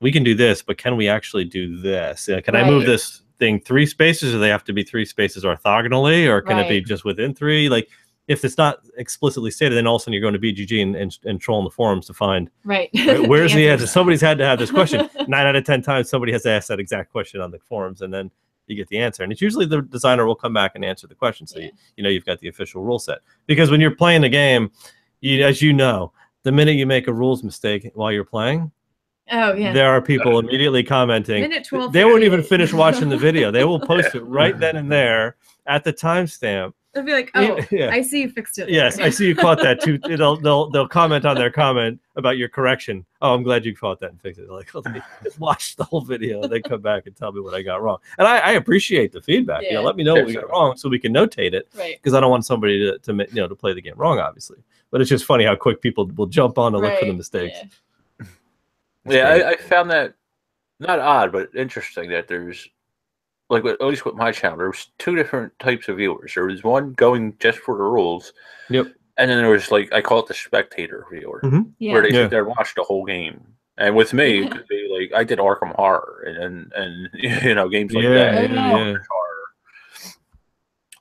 we can do this, but can we actually do this? Can I move this thing 3 spaces, or they have to be 3 spaces orthogonally, or can it be just within 3? Like, if it's not explicitly stated, then all of a sudden you're going to BGG and trolling the forums to find where's the answer. Somebody's had to have this question. 9 out of 10 times somebody has asked that exact question on the forums, and then you get the answer. And it's usually the designer will come back and answer the question, so you've got the official rule set. Because when you're playing the game, as you know, the minute you make a rules mistake while you're playing, there are people immediately commenting. They won't even finish watching the video. They will post it right then and there at the timestamp. They'll be like, "Oh, I see you fixed it." Yes, I see you caught that too. They'll comment on their comment about your correction. Oh, I'm glad you caught that and fixed it. Like, they just watch the whole video and they come back and tell me what I got wrong. And I appreciate the feedback. Let me know what we got wrong so we can notate it. Because I don't want somebody to play the game wrong, obviously. But it's just funny how quick people will jump on to look for the mistakes. I found that not odd, but interesting that there's, like, at least with my channel, there was 2 different types of viewers. There was one going just for the rules. Yep. And then there was, like, I call it the spectator viewer, where they sit there and watch the whole game. And with me, it could be like, I did Arkham Horror and games like that.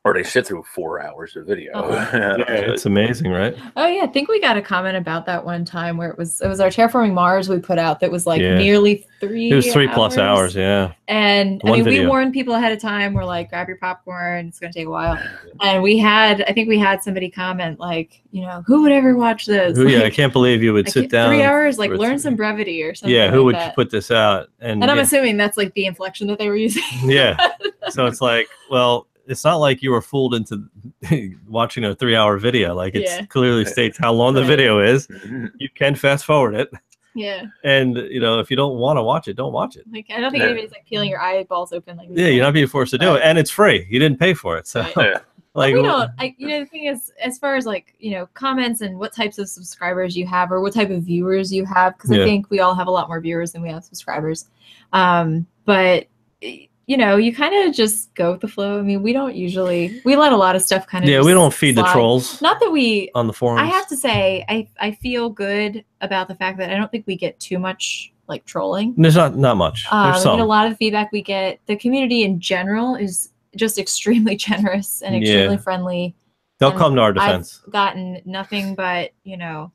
or they sit through 4 hours of video. Yeah, it's amazing, right? Oh yeah, I think we got a comment about that one time where it was our Terraforming Mars we put out that was like nearly 3 It was 3+ hours. hours, yeah. And I mean, we warned people ahead of time. We're like, grab your popcorn. It's going to take a while. And I think we had somebody comment like, you know, who would ever watch this? Yeah, like, I can't believe you would sit down 3 hours, like learn some brevity or something. Yeah, who would that. put this out? And I'm assuming that's like the inflection that they were using. Yeah. So it's like, well, it's not like you were fooled into watching a 3-hour video. Like it clearly states how long the video is. You can fast forward it. Yeah. And you know, if you don't want to watch it, don't watch it. Like I don't think anybody's like peeling your eyeballs open. Like you're not being forced to do it, and it's free. You didn't pay for it, so. Like, we don't. You know, the thing is, as far as like, you know, comments and what types of subscribers you have or what type of viewers you have, because I think we all have a lot more viewers than we have subscribers. But you know, you kind of just go with the flow. I mean, we let a lot of stuff kind of we don't feed the trolls. Not that we on the forums. I have to say, I feel good about the fact that I don't think we get too much like trolling. There's not much. There's some. I mean, a lot of the feedback we get, the community in general is just extremely generous and extremely friendly. They'll come to our defense. I've gotten nothing but, you know,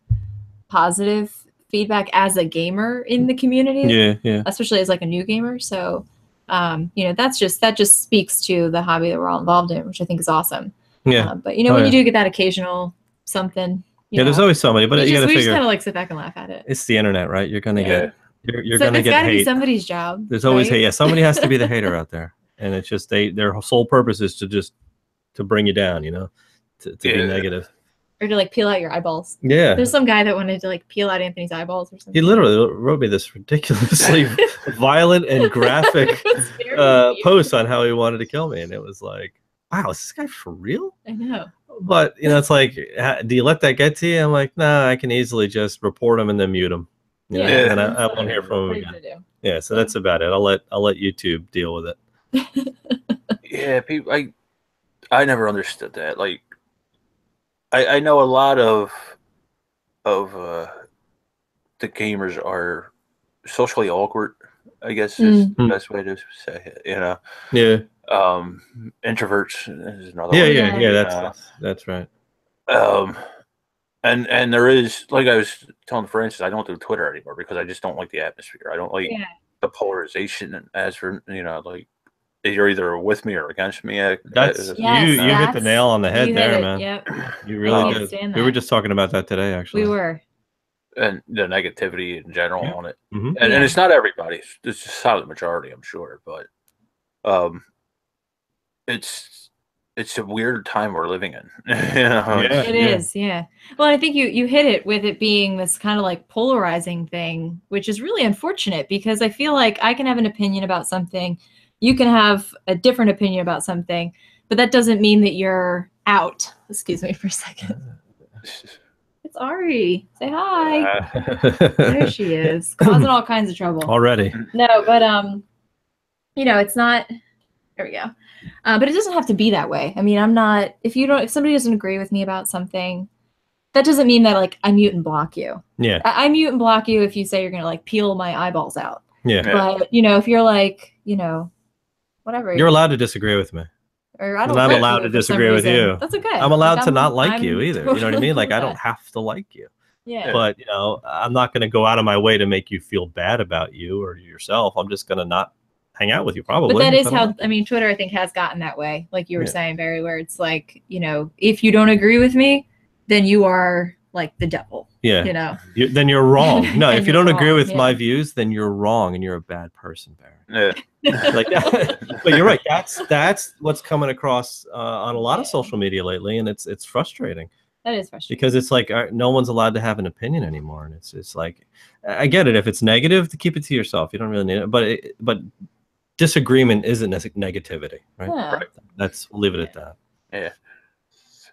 positive feedback as a gamer in the community. Yeah. Especially as like a new gamer. So, you know, that just speaks to the hobby that we're all involved in, which I think is awesome. Yeah. But you know, when you do get that occasional something, you know, there's always somebody, but you gotta we figure. just kind of like sit back and laugh at it. It's the internet, right? You're gonna get. You're gonna get hate. It's gotta be somebody's job. There's always hate. Yeah, somebody has to be the hater out there. And it's just their sole purpose is to bring you down, you know, to be negative. Or to like peel out your eyeballs. Yeah. There's some guy that wanted to like peel out Anthony's eyeballs or something. He literally wrote me this ridiculously violent and graphic post on how he wanted to kill me. And it was like, wow, is this guy for real? I know. But, you know, it's like, do you let that get to you? I'm like, nah, I can easily just report him and then mute him. You know? And I won't hear from him again. Yeah, so that's about it. I'll let YouTube deal with it. Yeah, people. I never understood that. Like, I know a lot of the gamers are socially awkward. I guess is the best way to say it. You know. Yeah. Introverts is another. Yeah. That's right. And there is, like I was telling Francis, I don't do Twitter anymore because I just don't like the atmosphere. I don't like the polarization. As for, you know, like, you're either with me or against me. You hit the nail on the head there, man. Yep. You really did. We were just talking about that today, actually. We were. And the negativity in general on it. And it's not everybody. It's just a solid majority, I'm sure. But it's a weird time we're living in. You know? It is, yeah. Well, I think you hit it with it being this kind of like polarizing thing, which is really unfortunate because I feel like I can have an opinion about something. You can have a different opinion about something, but that doesn't mean that you're out. Excuse me for a second. It's Ari. Say hi. There she is, causing all kinds of trouble already. No, but you know, it's not. There we go. But it doesn't have to be that way. I mean, I'm not. If somebody doesn't agree with me about something, that doesn't mean that like I mute and block you. Yeah. I mute and block you if you say you're gonna like peel my eyeballs out. Yeah. But you know, if you're like, you know. Whatever. You're allowed to disagree with me. Or I'm allowed to disagree with you. That's okay. I'm allowed to not like you either. You know what I mean? Like, I don't have to like you. Yeah. But, you know, I'm not going to go out of my way to make you feel bad about you or yourself. I'm just going to not hang out with you, probably. But that is how, I mean, Twitter, I think, has gotten that way. Like you were saying, Barry, where it's like, you know, if you don't agree with me, then you are like the devil. Yeah. You know? Then you're wrong. No, if you don't agree with my views, then you're wrong and you're a bad person, Barry. Yeah. Like that. But you're right. That's what's coming across on a lot of social media lately, and it's frustrating. That is frustrating because it's like no one's allowed to have an opinion anymore, and it's like I get it if it's negative to keep it to yourself. You don't really need it, but disagreement isn't negativity, right? Yeah. Right. We'll leave it at that. Yeah.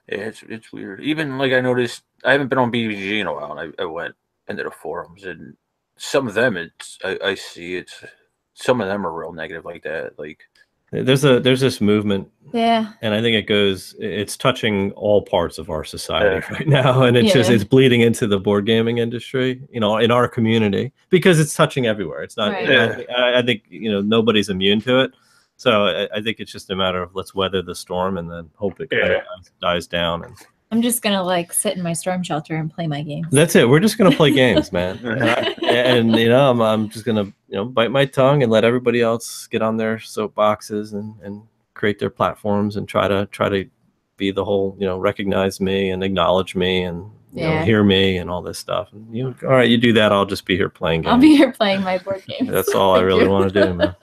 Yeah, it's weird. Even like I noticed, I haven't been on BBG in a while, and I went into the forums, and some of them, I see some of them are real negative like that. Like there's this movement, and I think it's touching all parts of our society right now, and it's bleeding into the board gaming industry, you know, in our community because it's touching everywhere. It's not. Right. I think you know nobody's immune to it. So I think it's just a matter of let's weather the storm and then hope it kind of dies down. And I'm just gonna like sit in my storm shelter and play my games. that's it. We're just gonna play games, man. And you know, I'm just gonna bite my tongue and let everybody else get on their soapboxes and create their platforms and try to be the whole recognize me and acknowledge me and hear me and all this stuff. And all right, you do that. I'll just be here playing games. I'll be here playing my board games. That's all I really want to do, man.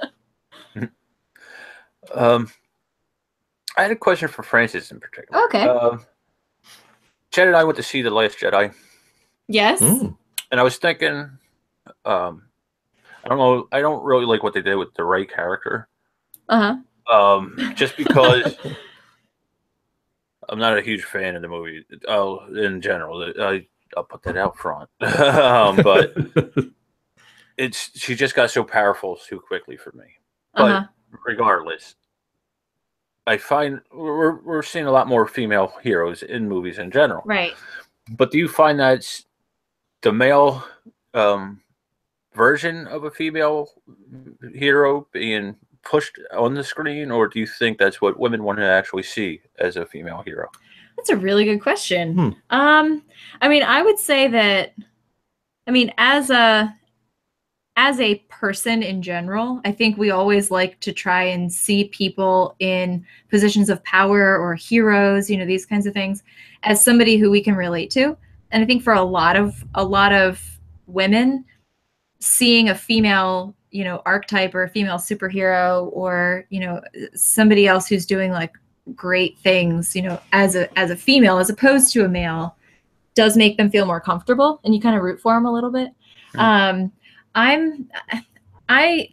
I had a question for Francis in particular. Okay. Jen and I went to see The Last Jedi. Yes. And I was thinking, I don't know, I don't really like what they did with the Rey character. Just because I'm not a huge fan of the movie. In general, I'll put that out front. But she just got so powerful too quickly for me. But regardless, I find we're seeing a lot more female heroes in movies in general. Right. But do you find that's the male version of a female hero being pushed on the screen, or do you think that's what women want to actually see as a female hero? That's a really good question. I mean, I would say that, I mean, as a person in general, I think we always like to try and see people in positions of power or heroes, these kinds of things, as somebody who we can relate to. And I think for a lot of women, seeing a female, archetype or a female superhero or, somebody else who's doing like great things, as a female, as opposed to a male, does make them feel more comfortable, and you kind of root for them a little bit. I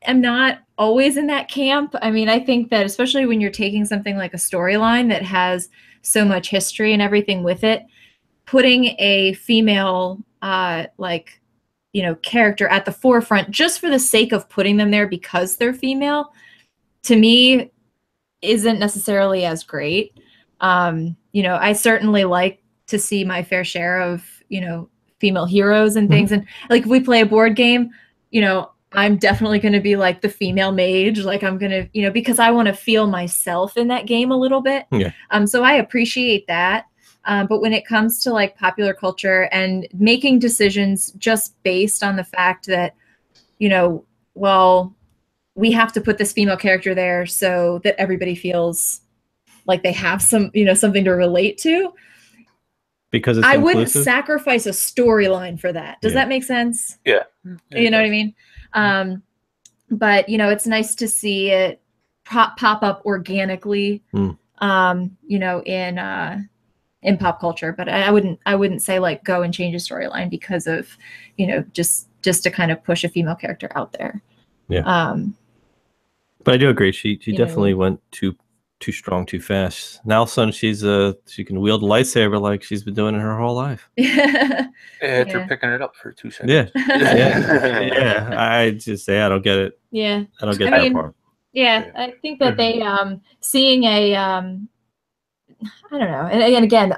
am not always in that camp. I mean, I think that especially when you're taking something like a storyline that has so much history and everything with it, putting a female character at the forefront just for the sake of putting them there because they're female, to me, isn't necessarily as great. I certainly like to see my fair share of, female heroes and things. And like, if we play a board game, I'm definitely going to be like the female mage. Like I'm going to, because I want to feel myself in that game a little bit. Yeah. So I appreciate that. But when it comes to like popular culture and making decisions just based on the fact that, well, we have to put this female character there so that everybody feels like they have some, something to relate to. Because it's I inclusive? wouldn't sacrifice a storyline for that. Does that make sense? Yeah. You know what I mean? But it's nice to see it pop up organically, in pop culture. But I wouldn't say like go and change a storyline because of, just to kind of push a female character out there. Yeah. But I do agree. She definitely went too strong, too fast. Now, all of a sudden, she can wield a lightsaber like she's been doing it her whole life. After picking it up for 2 seconds. Yeah. I don't get it. Yeah. I don't get that part. Yeah, I think that they seeing a I don't know. And again,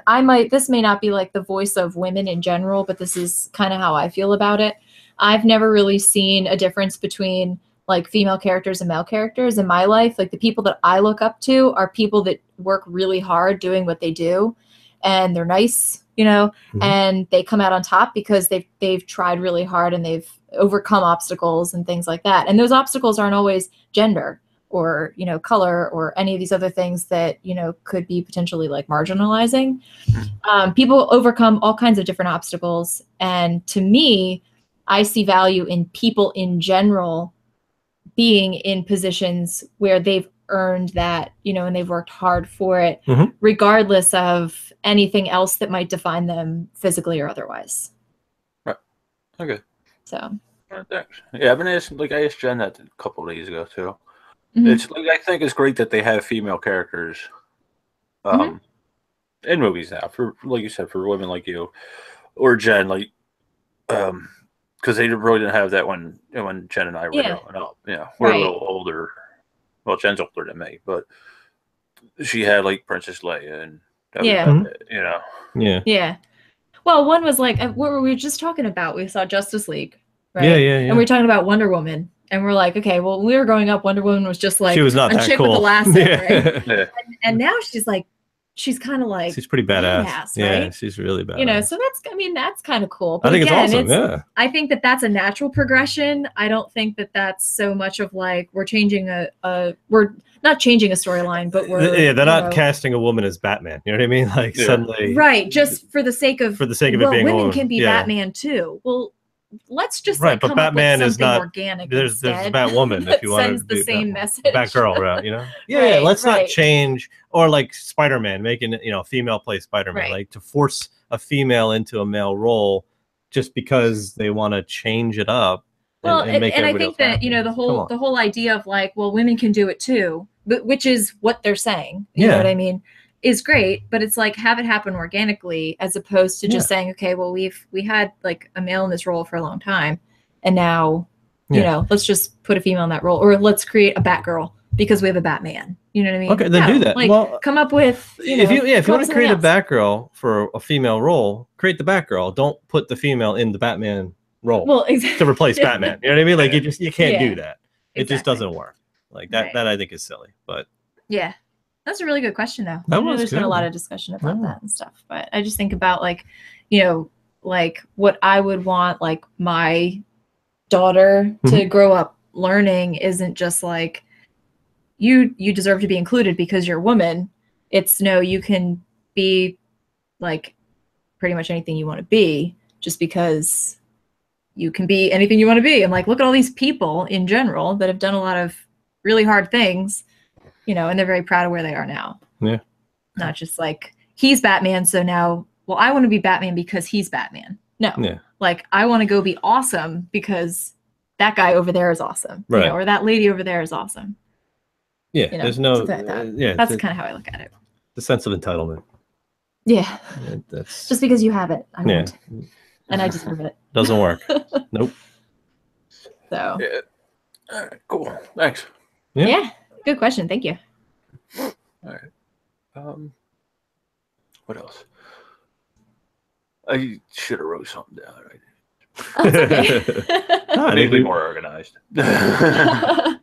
this may not be like the voice of women in general, but this is kind of how I feel about it. I've never really seen a difference between like female characters and male characters in my life. Like the people that I look up to are people that work really hard doing what they do, and they're nice, and they come out on top because they've tried really hard and they've overcome obstacles and things like that. And those obstacles aren't always gender or, color or any of these other things that, could be potentially like marginalizing. People overcome all kinds of different obstacles. And to me, I see value in people in general being in positions where they've earned that, and they've worked hard for it, regardless of anything else that might define them physically or otherwise. Right. Okay. So. Thanks. Yeah, I asked Jen that a couple of days ago too. It's like, I think it's great that they have female characters in movies now, for, like you said, for women like you or Jen, like, because they really didn't have that when Jen and I were growing up. We're a little older. Well, Jen's older than me, but she had like Princess Leia, and Yeah. Well, one was like, what were we just talking about? We saw Justice League, right? Yeah. And we were talking about Wonder Woman, And we're like, okay, well, when we were growing up, Wonder Woman was just like she was not a that chick cool. with a lasso, Yeah. right? Yeah. And now she's like, she's kind of like, She's pretty badass. right? Yeah, she's really badass. You know, so that's kind of cool. But I think again, it's awesome. Yeah. I think that's a natural progression. I don't think that's so much of like we're changing we're not changing a storyline, but they're not casting a woman as Batman. You know what I mean? Like suddenly, right? Just for the sake of it being women can be Batman too. Well, let's just right, like but come Batman up with is something not organic. There's Batwoman if you want sends to the same message. Batgirl route, you know? Yeah, let's not change, or like Spider-Man making female play Spider-Man, right. Like to force a female into a male role just because they want to change it up. Well, and make I think that happy. the whole idea of like, well, women can do it too, but which is what they're saying. You know what I mean? Is great, but it's like have it happen organically as opposed to just saying, okay, well, we had like a male in this role for a long time, and now you know, let's just put a female in that role, or let's create a Batgirl because we have a Batman. You know what I mean? Okay, then do that. Like, well, come up with if you want to create a Batgirl for a female role, create the Batgirl. Don't put the female in the Batman role. Well, exactly. To replace Batman. You know what I mean? Like you can't do that. It just doesn't work. Like that. Right. That I think is silly. But yeah. That's a really good question, though. There's been a lot of discussion about that and stuff. But I just think about like, like what I would want like my daughter to grow up learning isn't just like you deserve to be included because you're a woman. It's no, you can be like pretty much anything you want to be just because you can be anything you want to be. And like, look at all these people in general that have done a lot of really hard things. And they're very proud of where they are now. Yeah. Not just like, he's Batman, so now, well, I want to be Batman because he's Batman. No. Yeah. Like, I want to go be awesome because that guy over there is awesome. Right. Or that lady over there is awesome. Yeah. There's no... Like that. That's kind of how I look at it. The sense of entitlement. Yeah. That's... Just because you have it, I won't. And I deserve it. Doesn't work. Nope. So. Yeah. All right, cool. Thanks. Yeah. Good question. Thank you. All right. What else? I should have wrote something down. Right? Maybe be more organized.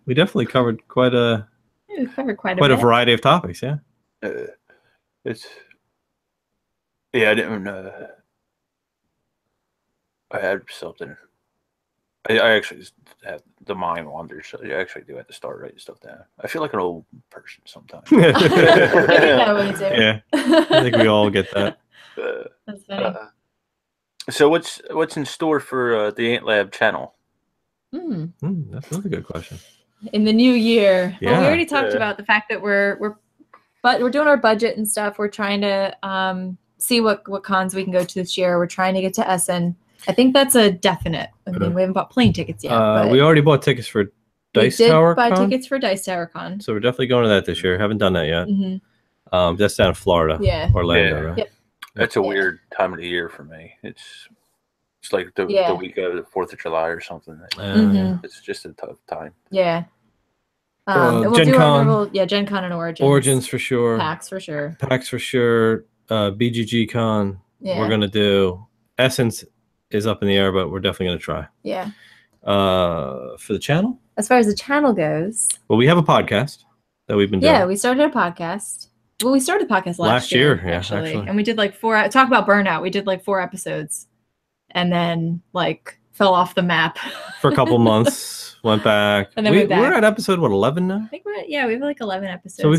We definitely covered quite a variety of topics. Yeah. I didn't. I had something. I actually just have the mind wanders, so you actually do have to start writing stuff down. I feel like an old person sometimes. I think that way too. Yeah, I think we all get that. That's funny. So what's in store for the Ant Lab channel? That's a good question. In the new year, well, we already talked about the fact that we're doing our budget and stuff. We're trying to see what cons we can go to this year. We're trying to get to Essen. I think that's a definite. I mean, we haven't bought plane tickets yet. But we already bought tickets for Dice Tower Con. We did buy tickets for Dice Tower Con. So we're definitely going to that this year. Haven't done that yet. Mm-hmm. That's down in Florida. Yeah. Orlando, right? Yep. That's a weird time of the year for me. It's like the week of the 4th of July or something. It's just a tough time. Yeah. Gen Con. Gen Con and Origins. Origins for sure. PAX for sure. BGG Con. Yeah. We're going to do. Essence is up in the air, but we're definitely going to try. Yeah. For the channel? As far as the channel goes. Well, we have a podcast that we've been doing. Yeah, we started a podcast. Well, we started the podcast last year. Actually. And we did like 4, talk about burnout. We did like 4 episodes and then like fell off the map. For a couple months, went back. And then we're at episode, 11 now? I think we have like 11 episodes. So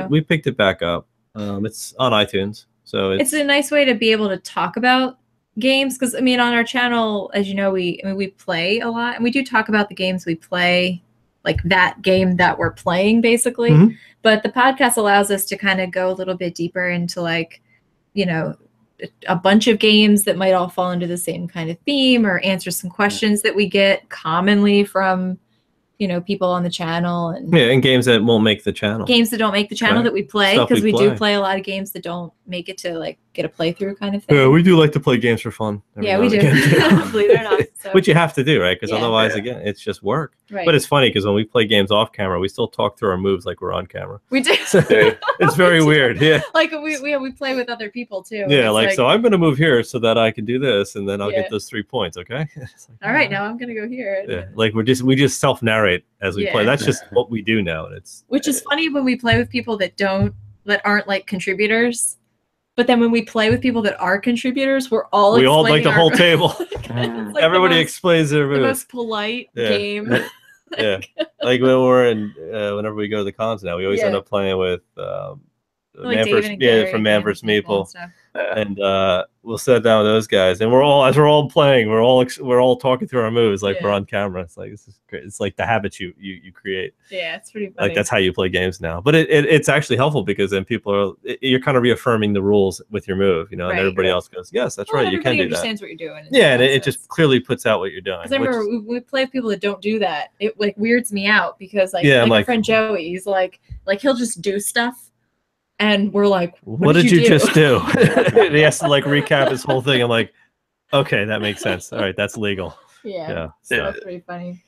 we picked it back up. It's on iTunes. So it's a nice way to be able to talk about games. Cause I mean, on our channel, as you know, we play a lot and we do talk about the games we play, like that game that we're playing basically. Mm-hmm. But the podcast allows us to kind of go a little bit deeper into like, a bunch of games that might all fall into the same kind of theme or answer some questions that we get commonly from, people on the channel and games that won't make the channel. Games that don't make the channel that we play because we do play a lot of games that don't make it to like get a playthrough kind of thing. Yeah, we do like to play games for fun. Yeah, we do. Believe it or not. So. Which you have to do, right? Because otherwise, again, it's just work. Right. But it's funny because when we play games off camera, we still talk through our moves like we're on camera. We do. So, it's very weird. Yeah. Like we play with other people too. Yeah, like so I'm going to move here so that I can do this, and then I'll get those 3 points. Okay. All right, now I'm going to go here. Yeah, like we just self-narrate as we play. That's just what we do now. And it's which is funny when we play with people that aren't like contributors. But then when we play with people that are contributers, we all like the whole table. Like everybody explains their moves. The most polite game. Yeah, like when we're in, whenever we go to the cons now, we always end up playing with like from Man vs. Meeple, and we'll sit down with those guys, and as we're all playing, we're all talking through our moves like we're on camera. It's like this is great. It's like the habits you create. Yeah, it's pretty funny. Like that's how you play games now. But it's actually helpful because then you're kind of reaffirming the rules with your move, and everybody else goes, yes, that's right, you can do that. Everybody understands what you're doing. Yeah, and it just clearly puts out what you're doing. Because I remember we play with people that don't do that. It like weirds me out because like my friend Joey, he's like he'll just do stuff. And we're like, what did you just do? He has to like recap his whole thing. I'm like, okay, that makes sense. All right, that's legal. Yeah. So that's pretty funny.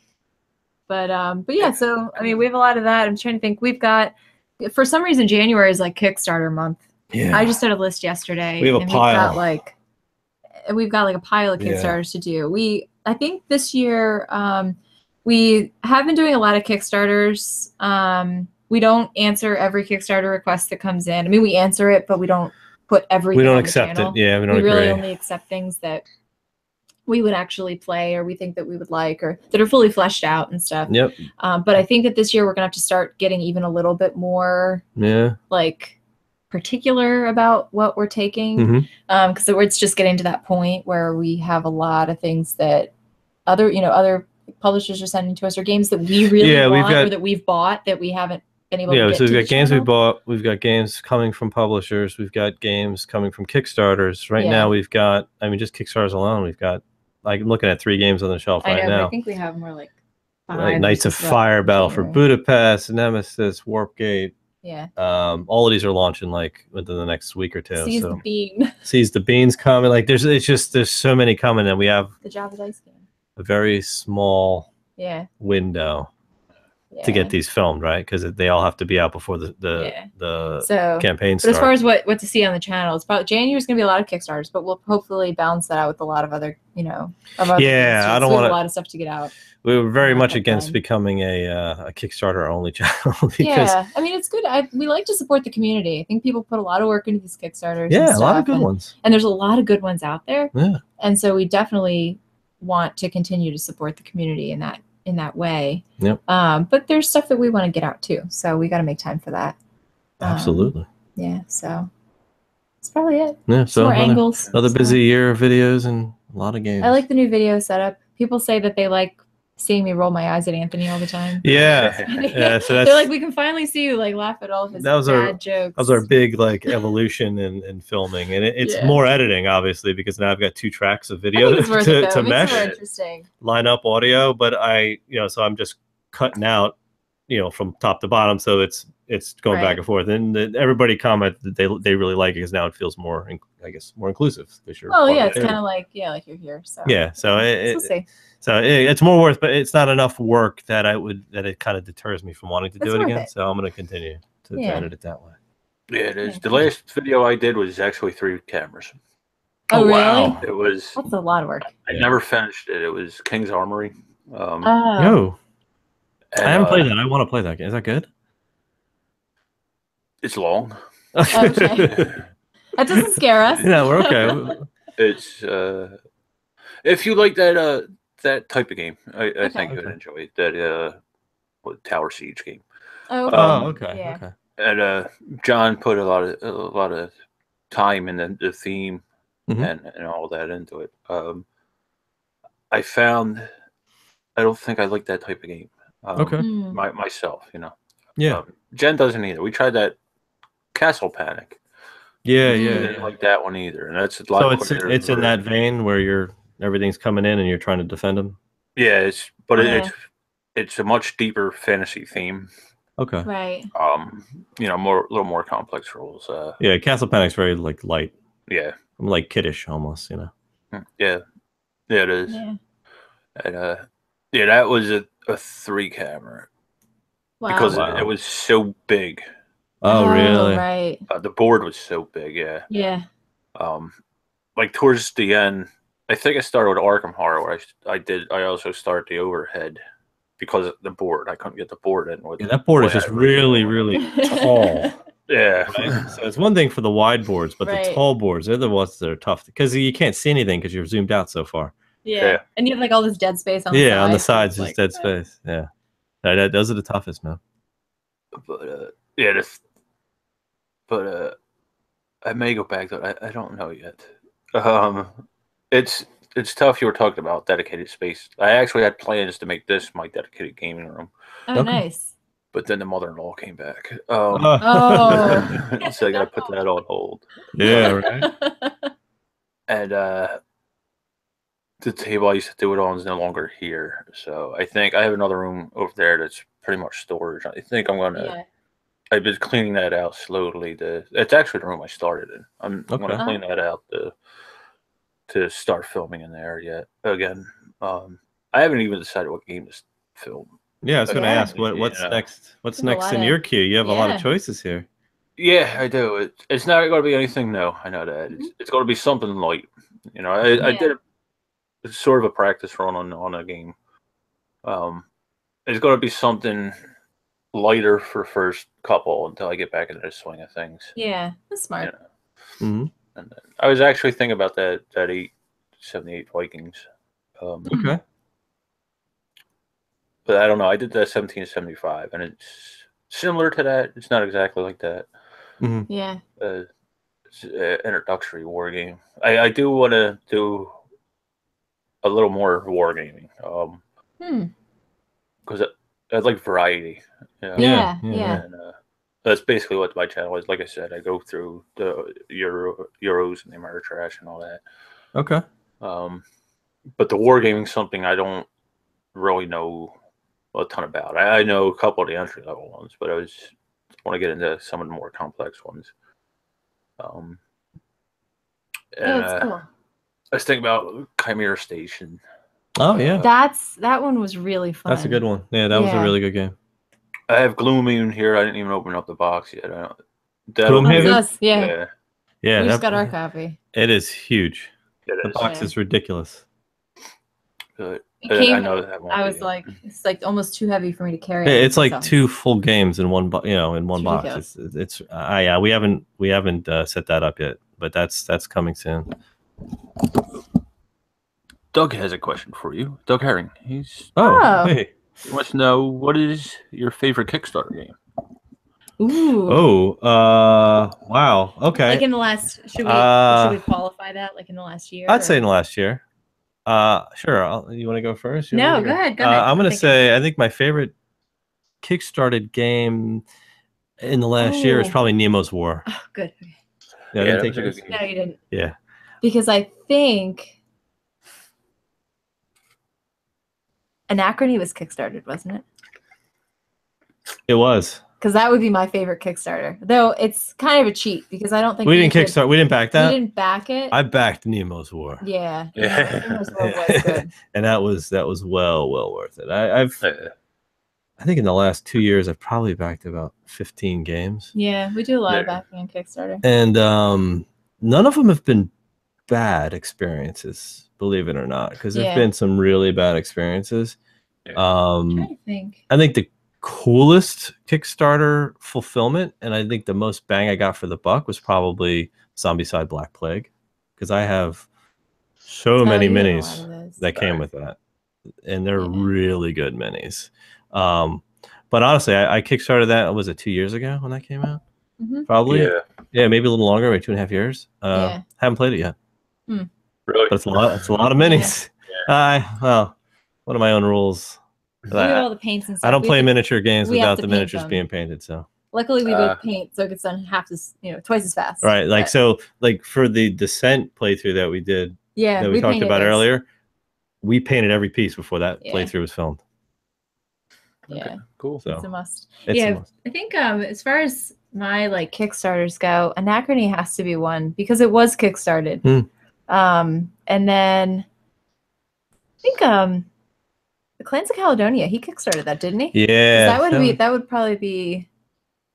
But yeah, so I mean, we have a lot of that. I'm trying to think. We've got, for some reason, January is like Kickstarter month. Yeah. I just did a list yesterday. We have a pile. We've got like a pile of Kickstarters to do. I think this year, we have been doing a lot of Kickstarters. We don't answer every Kickstarter request that comes in. I mean, we answer it, but we don't put everything. We don't accept it. Yeah, we don't. We really only accept things that we would actually play, or we think that we would like, or that are fully fleshed out and stuff. Yep. But I think that this year we're gonna have to start getting even a little bit more, like, particular about what we're taking, because it's just getting to that point where we have a lot of things that other publishers are sending to us, or games that we really want, or that we've bought that we haven't. So we've got games we bought, we've got games coming from publishers, we've got games coming from Kickstarters. Right now we've got, I mean, just Kickstarters alone, we've got, like, I'm looking at 3 games on the shelf right now. I think we have more like 5. Like Knights of Fire, Battle for Budapest, Nemesis, Warpgate. Yeah. All of these are launching like within the next week or 2. Seize the Bean. Seize the Bean's coming. Like there's so many coming, and we have the Java Dice game. A very small window to get these filmed, right? Because they all have to be out before the campaign starts. But as far as what to see on the channel, it's probably January's going to be a lot of Kickstarters, but we'll hopefully balance that out with a lot of other, I don't want a lot of stuff to get out. We were very much against becoming a Kickstarter only channel. Because, I mean, it's good. We like to support the community. I think people put a lot of work into these Kickstarters. Yeah, a lot of good ones. And there's a lot of good ones out there. Yeah. And so we definitely want to continue to support the community in that way. Yep. But there's stuff that we want to get out too. So we got to make time for that. Absolutely. Yeah. So that's probably it. Yeah. So another busy year of videos and a lot of games. I like the new video setup. People say that they like seeing me roll my eyes at Anthony all the time. Yeah. So they're like, we can finally see you like laugh at all of his bad jokes. That was our big like evolution in filming, and it's more editing obviously because now I've got 2 tracks of video to mesh, line up audio. But so I'm just cutting out, from top to bottom, so it's going back and forth. And everybody commented that they really like it because now it feels more, I guess, more inclusive. It's kind of like like you're here. So so we'll see. So it's more worth, but it's not enough work that it kind of deters me from wanting to do it again. So I'm going to continue to edit it that way. Yeah, it is. The last video I did was actually 3 cameras. Oh, really? Wow. That's a lot of work. I never finished it. It was King's Armory. I haven't played that. I want to play that game. Is that good? It's long. Okay. That doesn't scare us. Yeah, we're okay. It's if you like that type of game, I think you would enjoy it. That Tower Siege game. Okay. Okay. And John put a lot of time in the theme and all that into it. I found I don't think I like that type of game. Myself, Yeah. Jen doesn't either. We tried that Castle Panic. Yeah. Didn't like that one either, and that's a lot. So it's in that vein where everything's coming in and you're trying to defend them. Yeah, it's a much deeper fantasy theme. Okay. Right. You know, a little more complex rules. Yeah, Castle Panic's very like light. Yeah. Like kiddish almost, you know. Yeah. Yeah, it is. Yeah. And yeah, that was a 3-camera Wow. because Wow. it was so big. Oh, really? Right. The board was so big. Yeah. Yeah. Like towards the end, I think I started with Arkham Horror. Where I also started the overhead because of the board. I couldn't get the board in with. Yeah, that board is what I just originally really, wanted. really tall. Yeah. Right? So it's one thing for the wide boards, but Right. the tall boards, they're the ones that are tough because you can't see anything because you're zoomed out so far. Yeah. And you have like all this dead space on the Yeah, sides. on the sides, It's just dead space. Yeah. Those are the toughest, man. But yeah, but I may go back to it. I don't know yet. It's tough. You were talking about dedicated space. I actually had plans to make this my dedicated gaming room. Oh, Okay. nice. But then the mother-in-law came back. Oh. So I got to put that on hold. Yeah, right. And the table I used to do it on is no longer here. So I think I have another room over there that's pretty much storage. I think I'm going to... Yeah. I've been cleaning that out slowly. It's actually the room I started in. I'm going to clean that out to start filming in there yet. Again, I haven't even decided what game to film. Yeah, I was going to ask what's Yeah. next. What's next in your queue? You have a lot of choices here. Yeah, I do. It's not going to be anything new. I know that. It's going to be something light. You know, I did sort of a practice run on a game. It's going to be something lighter for first couple until I get back into the swing of things. Yeah, that's smart. You know? And then I was actually thinking about that 878 Vikings. Okay. But I don't know. I did that 1775, and it's similar to that. It's not exactly like that. Yeah. It's an introductory war game. I do want to do a little more wargaming. Because I like variety. You know? Yeah. And that's basically what my channel is. Like I said, I go through the Euros and the Ameritrash and all that. Okay. But the wargaming is something I don't really know a ton about. I know a couple of the entry level ones, but I want to get into some of the more complex ones. That's cool. I was thinking about Chimera Station. Oh yeah, that one was really fun. That's a good one. Yeah, that was a really good game. I have Gloomhaven here. I didn't even open up the box yet. Gloomhaven? Yeah. Yeah. We just got our copy. It is huge. The box is ridiculous. Good. I know that I was like, it's like almost too heavy for me to carry. It's like 2 full games in one, in one box. It's yeah. We haven't set that up yet, but that's coming soon. Doug has a question for you. Doug Herring. Hey. He wants to know, what is your favorite Kickstarter game? Ooh. Wow. Okay. Like in the last, should we qualify that? Like in the last year? I'd say in the last year. Sure. You want to go first? No, go ahead. Go ahead. I'm going to say I think my favorite Kickstarted game in the last year is probably Nemo's War. Oh, good. Okay. Yeah, that was a good game. No, you didn't. Yeah. Because I think Anachrony was Kickstarted, wasn't it? It was. Because that would be my favorite Kickstarter. Though it's kind of a cheat because I don't think we didn't kickstart. We didn't back that. We didn't back it. I backed Nemo's War. Yeah. Nemo's War was good. And that was well worth it. I think in the last 2 years I've probably backed about 15 games. Yeah, we do a lot of backing on Kickstarter. And none of them have been bad experiences, believe it or not, because there've been some really bad experiences. I'm trying to think. I think the coolest Kickstarter fulfillment, and I think the most bang I got for the buck, was probably Zombicide Black Plague, because I have so many minis that came with that, and they're really good minis. But honestly, I kickstarted that. Was it 2 years ago when that came out? Probably. Yeah, maybe a little longer, maybe 2.5 years. Haven't played it yet. Really? But it's a lot of minis. Well, one of my own rules. We do all the paints and stuff. I don't play miniature games without the paint miniatures them. being painted. So luckily we both paint, so it gets done twice as fast. Right, like so, like for the Descent playthrough that we did, that we talked about earlier, we painted every piece before that playthrough was filmed. Yeah. Okay, cool. So It's a must. it's a must. I think as far as my like Kickstarters go, Anachrony has to be one because it was kickstarted. And then I think the Clans of Caledonia, he kickstarted that, didn't he? Yeah. That would probably be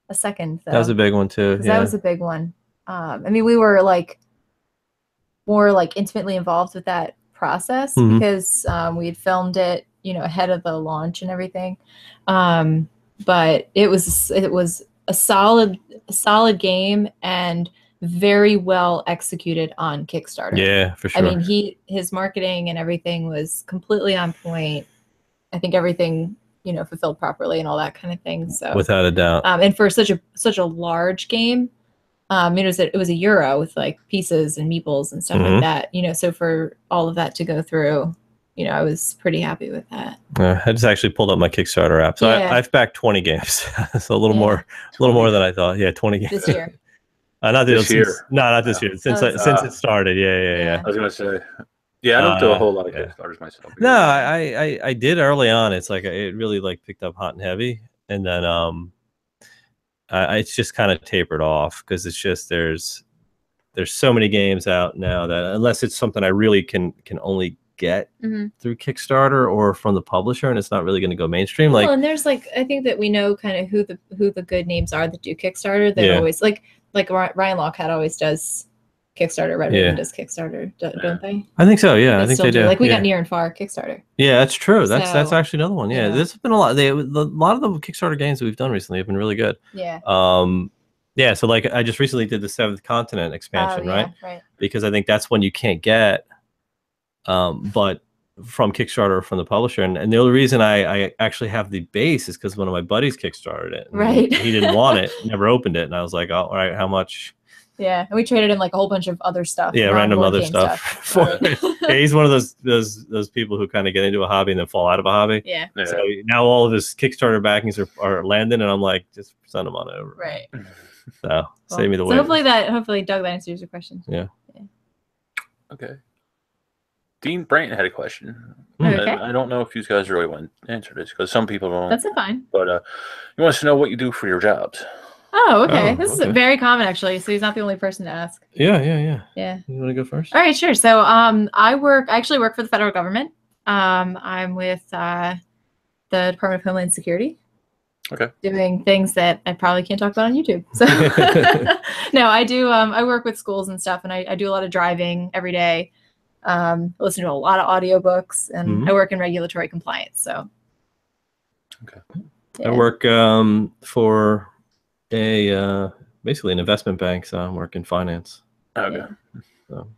a second though. That was a big one too. Yeah. That was a big one. I mean, we were like more like intimately involved with that process because we had filmed it, you know, ahead of the launch and everything. But it was a solid game and very well executed on Kickstarter. Yeah, for sure. I mean, his marketing and everything was completely on point. I think everything, you know, fulfilled properly and all that kind of thing. So without a doubt. And for such a large game, it was a euro with like pieces and meeples and stuff like that, you know, so for all of that to go through, you know, I was pretty happy with that. I just actually pulled up my Kickstarter app. So I've backed 20 games. So a little more than I thought. Yeah, 20 games. This year. Not this year. Not this year. Since it started. Yeah. I was gonna say. Yeah, I don't do a whole lot of Kickstarters myself. No, I did early on. It's like it really like picked up hot and heavy, and then it's just kind of tapered off because it's just there's so many games out now that unless it's something I really can only get through Kickstarter or from the publisher, and it's not really going to go mainstream. Well, and there's like I think that we know kind of who the good names are that do Kickstarter. They always like Ryan Lockhat always does Kickstarter. Red Ribbon does Kickstarter, don't they? I think so. Yeah, I think they do. Like we got Near and Far Kickstarter. Yeah, that's true. That's actually another one. Yeah, there's been a lot of the Kickstarter games that we've done recently have been really good. Yeah. Yeah. So like I just recently did the Seventh Continent expansion, right? Because I think that's one you can't get, but from Kickstarter or from the publisher. And the only reason I actually have the base is because one of my buddies Kickstarted it. Right. He didn't want it, never opened it, and I was like, oh, all right, how much? Yeah, and we traded him like a whole bunch of other stuff. Yeah, random other stuff. Yeah, he's one of those people who kind of get into a hobby and then fall out of a hobby. Yeah. So now all of his Kickstarter backings are landing, and I'm like, just send them on over. Right. So save me the way. So hopefully Doug, that answers your question. Yeah. Okay. Dean Branton had a question. Okay. I don't know if you guys really want to answer this because some people don't. That's fine. But he wants to know what you do for your jobs. Oh, okay. This is very common actually. So he's not the only person to ask. Yeah. Yeah. You want to go first? All right, sure. So I actually work for the federal government. I'm with the Department of Homeland Security. Okay. Doing things that I probably can't talk about on YouTube. So no, I do I work with schools and stuff, and I do a lot of driving every day. I listen to a lot of audiobooks, and I work in regulatory compliance. So okay. Yeah. I work for basically an investment bank, so I work in finance. Okay. So.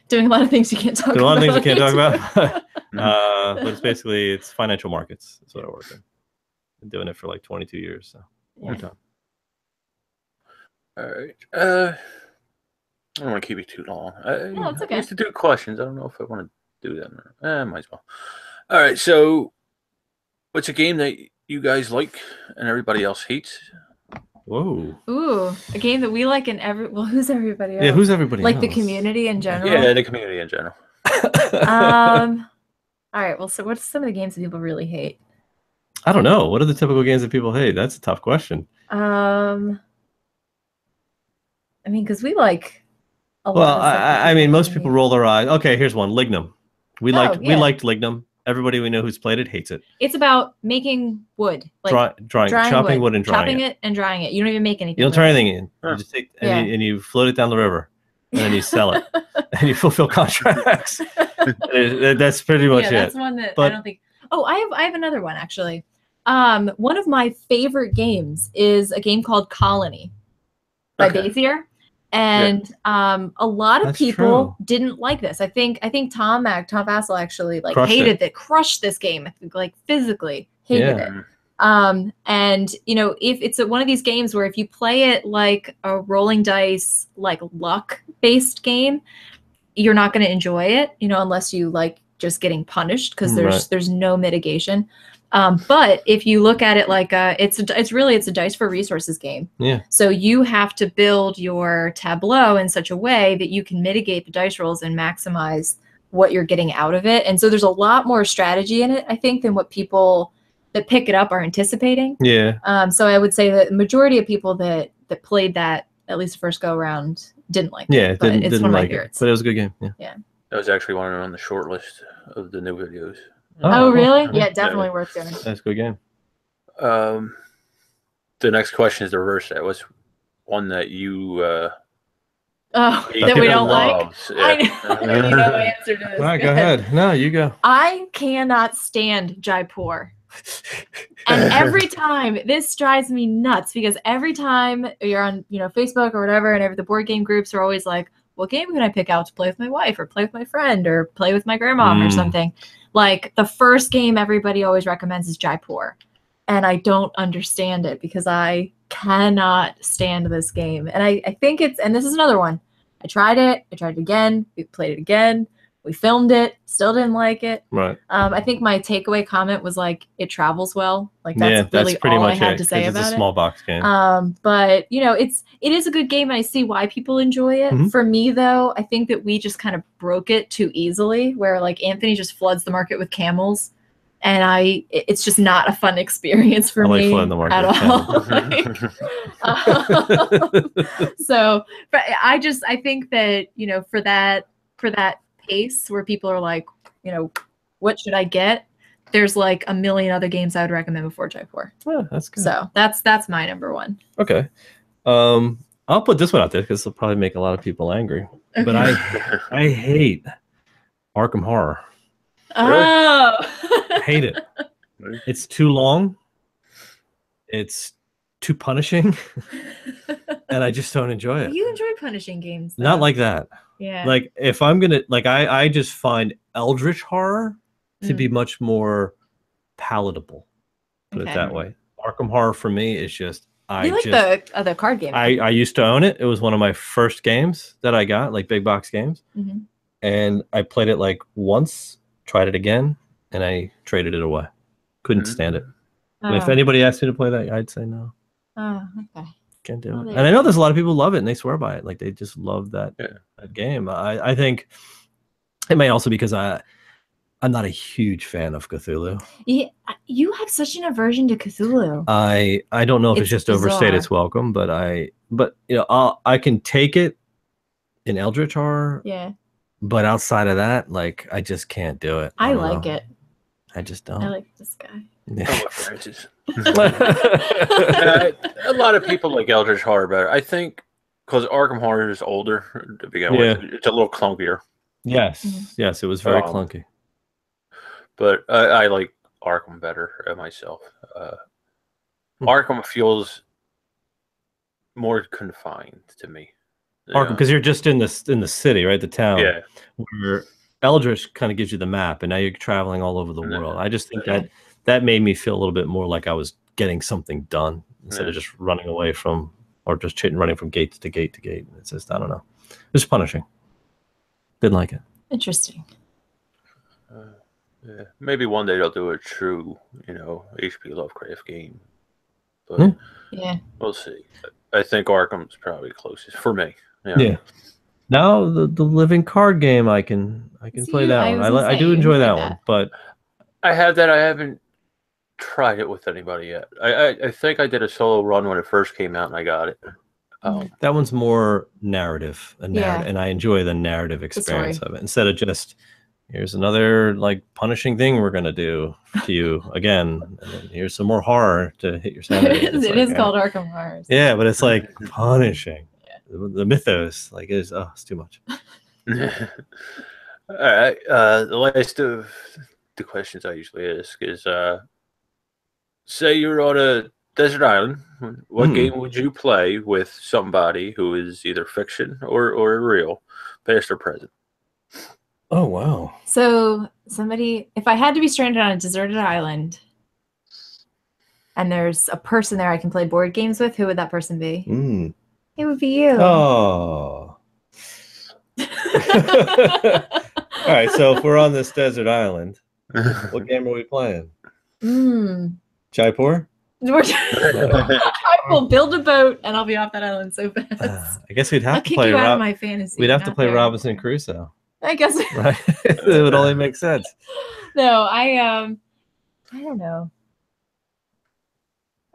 Doing a lot of things you can't talk about. A lot of things you can't talk about. But it's financial markets. That's what I work in. Been doing it for like 22 years, so long time. All right. I don't want to keep it too long. No, it's okay. I used to do questions. I don't know if I want to do that. Might as well. All right. So, what's a game that you guys like and everybody else hates? Whoa. Ooh, a game that we like and who's everybody else? Yeah, who's everybody like else? The community in general? Yeah, the community in general. All right. Well, so what's some of the games that people really hate? I don't know. What are the typical games that people hate? That's a tough question. I mean, because we like a lot. Well, I mean, most people roll their eyes. Okay, here's one. Lignum. We liked Lignum. Everybody we know who's played it hates it. It's about making wood, like chopping wood and drying it and drying it. You don't even make anything. You don't turn anything in. You just take and you float it down the river, and then you sell it, and you fulfill contracts. That's pretty much it. That's one that I don't think. Oh, I have another one actually. One of my favorite games is a game called Colony by Bazier. And a lot of people didn't like this. I think Tom Vassell actually crushed this game, like physically hated it. And you know, if it's one of these games where if you play it like a rolling dice, like luck based game, you're not going to enjoy it, you know, unless you like just getting punished because there's no mitigation. But if you look at it like it's a dice for resources game. Yeah. So you have to build your tableau in such a way that you can mitigate the dice rolls and maximize what you're getting out of it. And so there's a lot more strategy in it, I think, than what people pick it up are anticipating. Yeah. So I would say that the majority of people that played that, at least first go around, didn't like Yeah, it. But it's didn't one of my like favorites. it, but it was a good game. Yeah. Yeah. That was actually one on the short list of the new videos. Oh, cool. really? Yeah, definitely worth doing. That's a good game. The next question is the reverse. That was one that you that we don't like. Yeah. I know you know the answer to this. All right, go ahead. No, you go. I cannot stand Jaipur. And every time, this drives me nuts, because every time you're on, Facebook or whatever, and the board game groups are always like, what game can I pick out to play with my wife, or play with my friend, or play with my grandmom or something? Like, the first game everybody always recommends is Jaipur. And I don't understand it, because I cannot stand this game. And I think and this is another one. I tried it again, we played it again, we filmed it, still didn't like it. Right. I think my takeaway comment was like, it travels well. Like, that's really pretty all much I had to say about it. It's a small box game. But it is a good game, and I see why people enjoy it. For me, though, I think that we just kind of broke it too easily, where like Anthony just floods the market with camels, and it's just not a fun experience for me flooding the market at all. So, but I think that for that pace where people are like, what should I get? There's like a million other games I would recommend before Jaipur. Yeah, that's good. So that's my number one. Okay. I'll put this one out there because it'll probably make a lot of people angry. Okay. But I hate Arkham Horror. Oh. I hate it. It's too long. It's too punishing. And I just don't enjoy it. You enjoy punishing games, though. Not like that. Yeah. Like, if I'm gonna, like, I just find Eldritch Horror to be much more palatable. Put it that way. Arkham Horror for me is just, the card game. I used to own it. It was one of my first games that I got, like big box games. And I played it like once, tried it again, and I traded it away. Couldn't stand it. And if anybody asked me to play that, I'd say no. Oh, okay. Can't do it. And I know there's a lot of people who love it and they swear by it. Like, they just love that game. I think it may also because I'm not a huge fan of Cthulhu. Yeah, you have such an aversion to Cthulhu. I don't know if it's just bizarre. Overstayed its welcome, but I can take it in Eldritch Horror. Yeah. But outside of that, like, I just can't do it. I like it. I just don't. I like this guy. Yeah. A lot of people like Eldritch Horror better. I think because Arkham Horror is older to begin with. It's a little clunkier. Yes. Yes, it was very clunky. But I like Arkham better myself. Arkham feels more confined to me. Arkham, because you're just in the city, right? The town. Yeah. Where Eldritch kind of gives you the map, and now you're traveling all over the world. I just think that made me feel a little bit more like I was getting something done instead of just running away from, or just running from gate to gate to gate. It's just, I don't know. It was punishing. Didn't like it. Interesting. Yeah, maybe one day they'll do a true, H.P. Lovecraft game. But we'll see. I think Arkham's probably closest for me. Yeah. Now the living card game, I can play that one. I do enjoy that one, but I have that. I haven't tried it with anybody yet. I think I did a solo run when it first came out, and I got it. That one's more narrative, and I enjoy the narrative experience of it instead of just, here's another like punishing thing we're gonna do to you again, and then here's some more horror to hit your sanity. It is called Arkham Horror. Yeah, but it's like punishing. The mythos, like, it's too much. All right. The last of the questions I usually ask is, say you're on a desert island. What game would you play with somebody who is either fiction or real, past or present? Oh, wow. So if I had to be stranded on a deserted island and there's a person there I can play board games with, who would that person be? It would be you. Oh. All right, so if we're on this desert island, what game are we playing? Jaipur? I will build a boat and I'll be off that island so fast. I guess we'd have to play my fantasy. We'd have to play Robinson Crusoe. I guess. Right? It would only make sense. No, I don't know.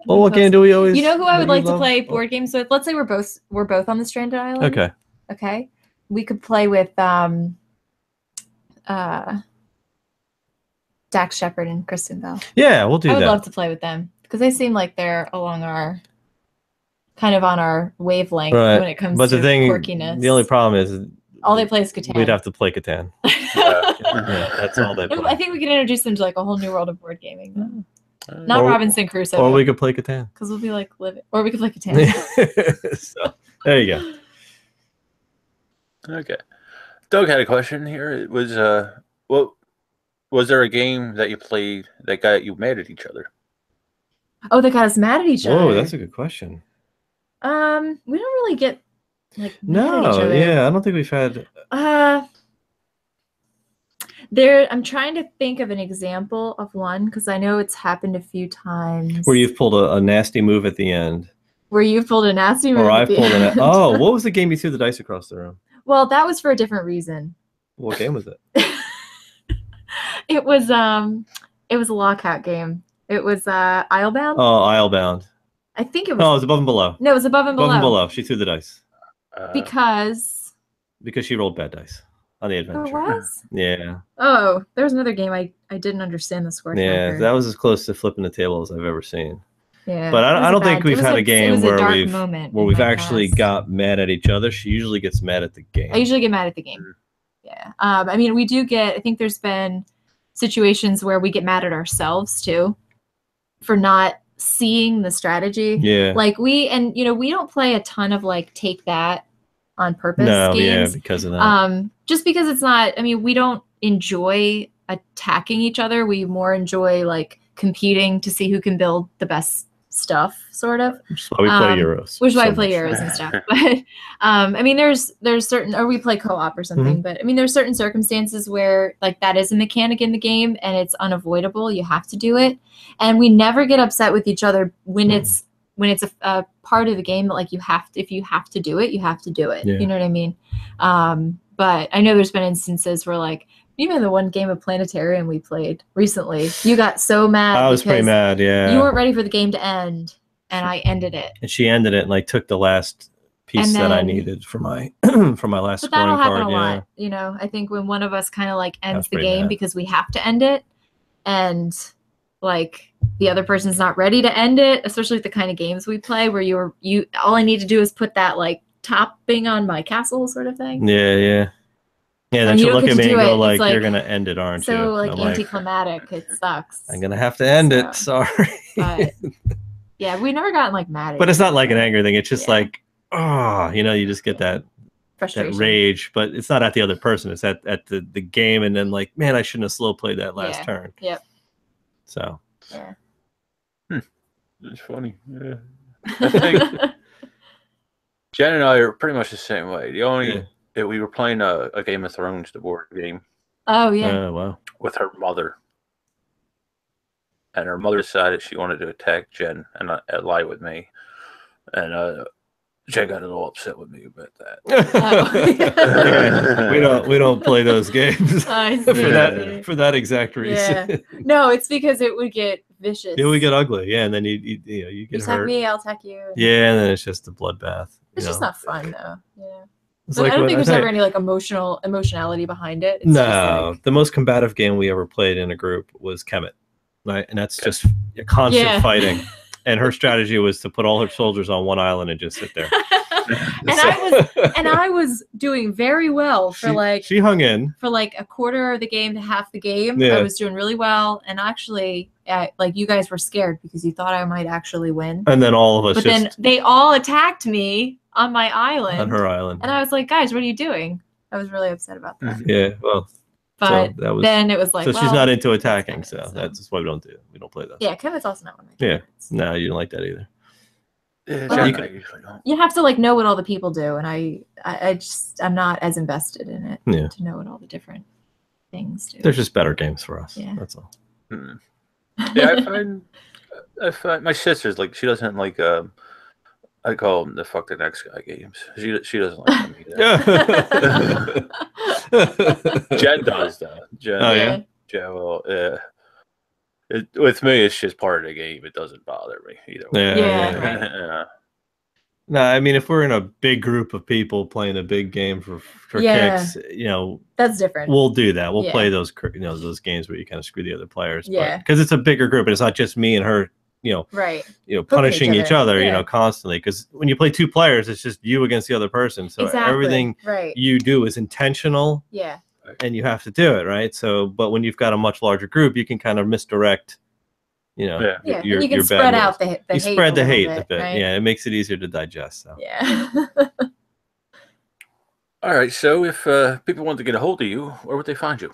Well, what game do we always? You know who I would like to love? play board games with? Let's say we're both on the stranded island. Okay. Okay. We could play with Dax Shepard and Kristen Bell. Yeah, we'll do that. I would love to play with them because they seem like they're along our kind of on our wavelength when it comes to quirkiness. The only problem is all they play is Catan. We'd have to play Catan. Yeah, that's all they play. I think we could introduce them to like a whole new world of board gaming. Not Robinson Crusoe. Or we could play Catan. Because we'll be like living. Or we could play Catan. So there you go. Okay. Doug had a question here. It was what was there a game that you played that got you mad at each other? Oh, that got us mad at each other. Oh, that's a good question. We don't really get like mad at each other. Yeah, I don't think we've had I'm trying to think of an example of one because I know it's happened a few times. Where you've pulled a nasty move at the end. Where you've pulled a nasty move. Or I've pulled an. Oh, what was the game you threw the dice across the room? Well, that was for a different reason. What game was it? It was a lockout game. It was Islebound. Oh, Islebound. I think it was. No, it was Above and Below. No, it was Above and Below. Above and Below. She threw the dice. Because she rolled bad dice on the adventure. It was? Yeah. Oh, there was another game I didn't understand the score. Yeah, that was as close to flipping the table as I've ever seen. Yeah. But I don't think we've had a game where we've actually past. Got mad at each other. She usually gets mad at the game. I usually get mad at the game. Yeah. I mean, we do get. I think there's been situations where we get mad at ourselves too for not seeing the strategy. Yeah. Like we don't play a ton of like take that on purpose games. Yeah, because of that. Just because it's not. I mean, we don't enjoy attacking each other. We more enjoy like competing to see who can build the best stuff, sort of. Which is why we play Euros. Which is why we play Euros and stuff. But I mean, there's certain, or we play co-op or something. But I mean, there's certain circumstances where like that is a mechanic in the game and it's unavoidable. You have to do it, and we never get upset with each other when it's a part of the game that like if you have to do it, you have to do it. Yeah. You know what I mean? But I know there's been instances where like even the one game of Planetarium we played recently, you got so mad. I was pretty mad, yeah. You weren't ready for the game to end, and I ended it. And she ended it and like took the last piece that I needed for my for my last scoring card. But that'll happen a lot. You know, I think when one of us kind of like ends the game because we have to end it, and like the other person's not ready to end it, especially with the kind of games we play where you all I need to do is put that like topping on my castle sort of thing. Yeah. Yeah, then she'll look at me and go like, you're going to end it, aren't you? So like anticlimactic. It sucks. I'm going to have to end it. Sorry. But yeah, we never gotten like mad at But it's not like an anger thing. It's just like, you just get that frustration, that rage, but it's not at the other person. It's at the game. And then like, man, I shouldn't have slow played that last turn. Yep. So. Yeah. It's funny. Yeah. I think Jen and I are pretty much the same way. The only... we were playing a Game of Thrones, the board game. Oh, yeah. Oh, wow. With her mother. And her mother decided she wanted to attack Jen and lie with me. And Jen got a little upset with me about that. We don't play those games for that exact reason. Yeah. No, it's because it would get vicious. It would get ugly, yeah, and then you get hurt. Attack me, I'll attack you. Yeah, and then it's just a bloodbath. It's just not fun, though. Yeah. But like I don't think there's ever any like emotionality behind it. It's no, the most combative game we ever played in a group was Kemet, right? And that's just a constant fighting. And her strategy was to put all her soldiers on one island and just sit there. I was doing very well for she hung in for like a quarter of the game to half the game. Yeah. I was doing really well, and actually, like you guys were scared because you thought I might actually win. And then all of us, then they all attacked me on my island, on her island, and I was like, guys, what are you doing? I was really upset about that. Yeah, well. But then it was like, she's not into attacking, so that's what we don't do. We don't play those. Yeah, Kevin's also not one of my favorites. No, you don't like that either. You have to like know what all the people do, and I'm not as invested in it to know what all the different things do. There's just better games for us. Yeah, that's all. Yeah, I find my sister's like she doesn't like I call them the fuck the next guy games. She doesn't like them either. Jen does though. Jen, oh yeah. Jen will. With me, it's just part of the game. It doesn't bother me either way. Yeah. Right. Yeah. No, I mean, if we're in a big group of people playing a big game for kicks, that's different. We'll do that. We'll play those those games where you kind of screw the other players. Yeah, because it's a bigger group, and it's not just me and her. Right. Punishing each other, constantly. Because when you play 2 players, it's just you against the other person. So everything you do is intentional. Yeah. And you have to do it, right? So, but when you've got a much larger group, you can kind of misdirect. And you can spread out the hate. You spread the hate a bit. Right? Yeah, it makes it easier to digest. So. Yeah. All right. So if people want to get a hold of you, where would they find you?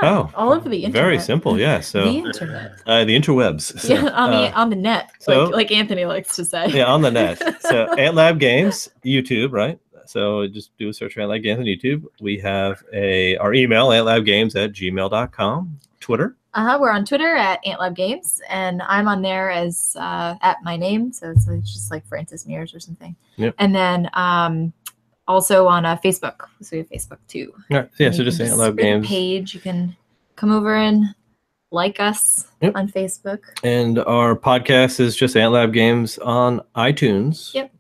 Oh, all over the internet. Very simple. Yeah. So the internet. The interwebs. So, on the net. So, like Anthony likes to say. Yeah, on the net. So AntLab Games, YouTube, right? So just do a search for AntLab Games on YouTube. We have our email, antlabgames@gmail.com. Twitter. We're on Twitter at AntLabGames, and I'm on there as at my name, so it's just like Francis Mears or something. Yep. And then also on Facebook, so we have Facebook too. Yeah, so just AntLab Games page. You can come over and like us on Facebook. And our podcast is just AntLab Games on iTunes. Yep.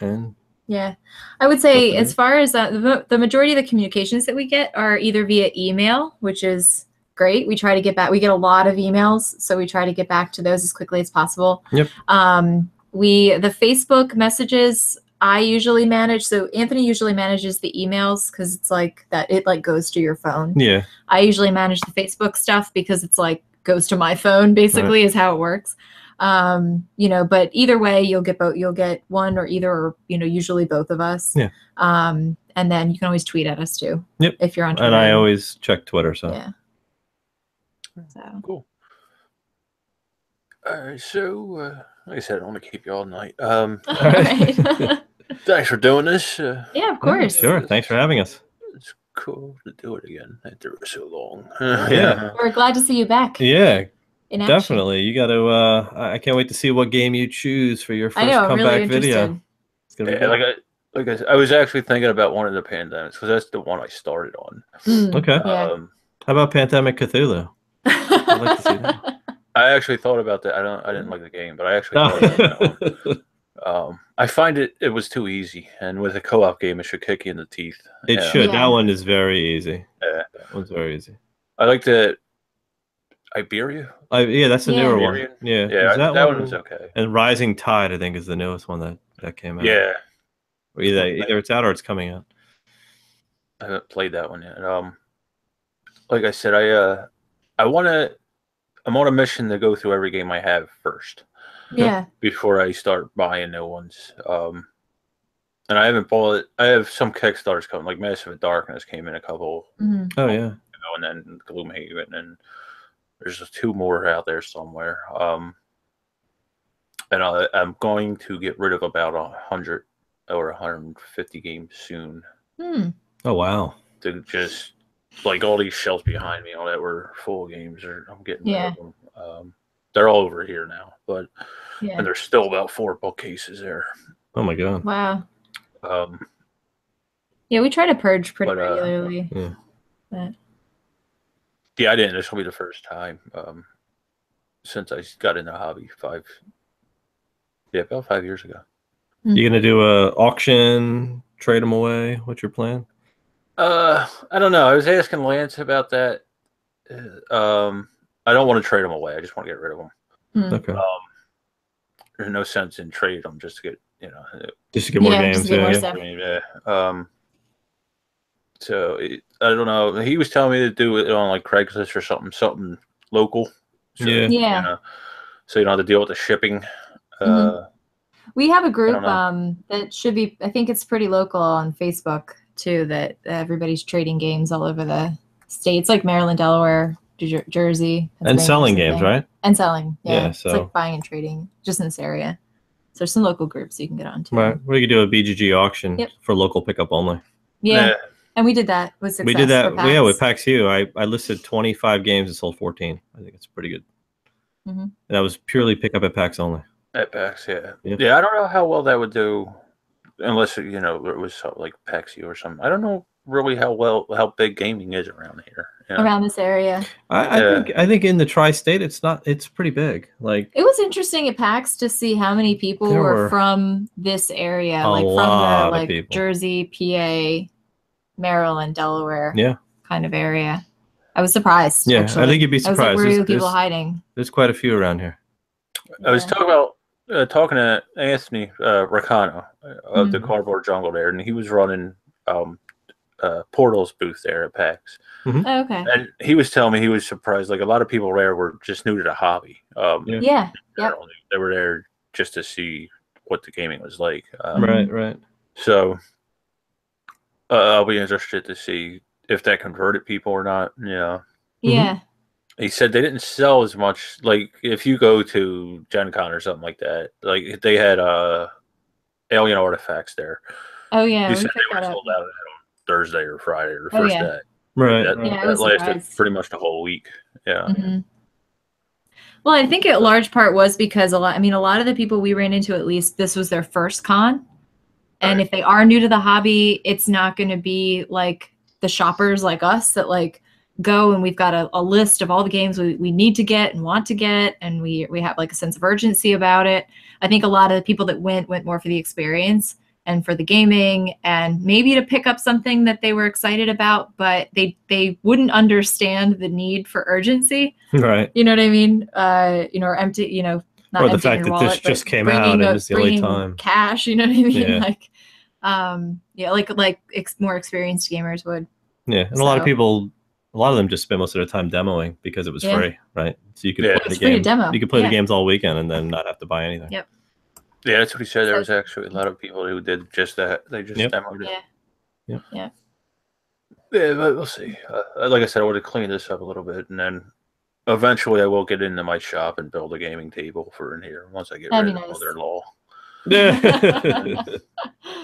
And yeah, I would say as far as the majority of the communications that we get are either via email, which is great. We try to get back. We get a lot of emails, so we try to get back to those as quickly as possible. Yep. The Facebook messages I usually manage. So Anthony usually manages the emails because it's like that. It like goes to your phone. Yeah. I usually manage the Facebook stuff because it's like goes to my phone. Basically, is how it works. But either way, you'll get both. You'll get one or either, or usually both of us. Yeah. And then you can always tweet at us too. Yep. If you're on Twitter. And I always check Twitter. So. Yeah. So cool. All right, so like I said, I don't want to keep you all night. All right. Thanks for doing this. Yeah, of course. Sure. Thanks for having us. It's cool to do it again after so long. Yeah. We're glad to see you back. Yeah. In action. Definitely. You got to. I can't wait to see what game you choose for your first comeback really video. It's gonna be like I was actually thinking about one of the pandemics because that's the one I started on. Okay. Yeah. How about Pandemic Cthulhu? I'd like to see that. I actually thought about that. I didn't like the game, but I actually thought about that one. I find it was too easy, and with a co-op game, it should kick you in the teeth. It should. That one is very easy. Yeah. That one's very easy. I like the Iberia. Yeah, that's the newer one. Yeah, that one was okay. And Rising Tide, I think, is the newest one that came out. Yeah. Or either it's out or it's coming out. I haven't played that one yet. Like I said, I'm on a mission to go through every game I have first. Yeah. Before I start buying new ones. And I haven't bought it. I have some Kickstarters coming, like Massive Darkness came in a couple. Oh yeah. And then Gloomhaven, and there's 2 more out there somewhere. And I'm going to get rid of about 100 or 150 games soon. Oh wow. To just like all these shelves behind me, all that were full of games. I'm getting rid of them. They're all over here now, and there's still about 4 bookcases there. Oh my god! Wow. We try to purge pretty regularly. Yeah, I didn't. This will be the first time since I got in the hobby about 5 years ago. You gonna do a auction, trade them away? What's your plan? I don't know. I was asking Lance about that. I don't want to trade them away. I just want to get rid of them. Okay. There's no sense in trade them just to get just to get more games. So I don't know. He was telling me to do it on like Craigslist or something local. So, so you don't have to deal with the shipping. We have a group that should be. I think it's pretty local on Facebook too. That everybody's trading games all over the states, like Maryland, Delaware, Jersey, and selling games, right? And selling, so it's like buying and trading just in this area. So there's some local groups you can get on to. Right, we could do a BGG auction for local pickup only. Yeah. And we did that with success. We did that, with PAX U. I listed 25 games and sold 14. I think it's pretty good. And that was purely pickup at PAX only. At PAX, yeah. I don't know how well that would do, unless it was like PAX U or something. I don't know really how big gaming is around here. Yeah. Around this area. I think in the tri-state it's pretty big. Like, it was interesting at PAX to see how many people were from this area, like from the like Jersey, PA, Maryland, Delaware, kind of area. I was surprised. Yeah, actually. I think you'd be surprised. I was like, where are people hiding? There's quite a few around here. I was talking to Anthony Ricano of the Cardboard Jungle there, and he was running Portal's booth there at PAX. Oh, okay. And he was telling me he was surprised. Like, a lot of people there were just new to the hobby. Yeah. They were there just to see what the gaming was like. Right. So I'll be interested to see if that converted people or not. Yeah. Yeah. He said they didn't sell as much. Like, if you go to Gen Con or something like that, like they had Alien Artifacts there. Oh yeah. He said they were sold out on Thursday or Friday or the first day. Right. That lasted pretty much the whole week. Yeah. Well, I think a large part was because a lot of the people we ran into, at least, this was their first con. And if they are new to the hobby, it's not going to be like the shoppers like us that like go and we've got a list of all the games we need to get and want to get. And we have like a sense of urgency about it. I think a lot of the people that went more for the experience and for the gaming and maybe to pick up something that they were excited about, but they wouldn't understand the need for urgency. Right. You know what I mean? Or empty, not or the fact that wallet, this just came out and it's the only time. Cash, you know what I mean? Yeah. Like more experienced gamers would. Yeah. And a lot of them just spend most of their time demoing because it was free, right? So you could play the game. Demo. You could play the games all weekend and then not have to buy anything. Yep. Yeah, that's what he said. There was actually a lot of people who did just that. They just demoed it. Yeah. Yeah, but we'll see. Like I said, I want to clean this up a little bit, and then eventually I will get into my shop and build a gaming table for in here once I get rid of mother-in-law. Yeah.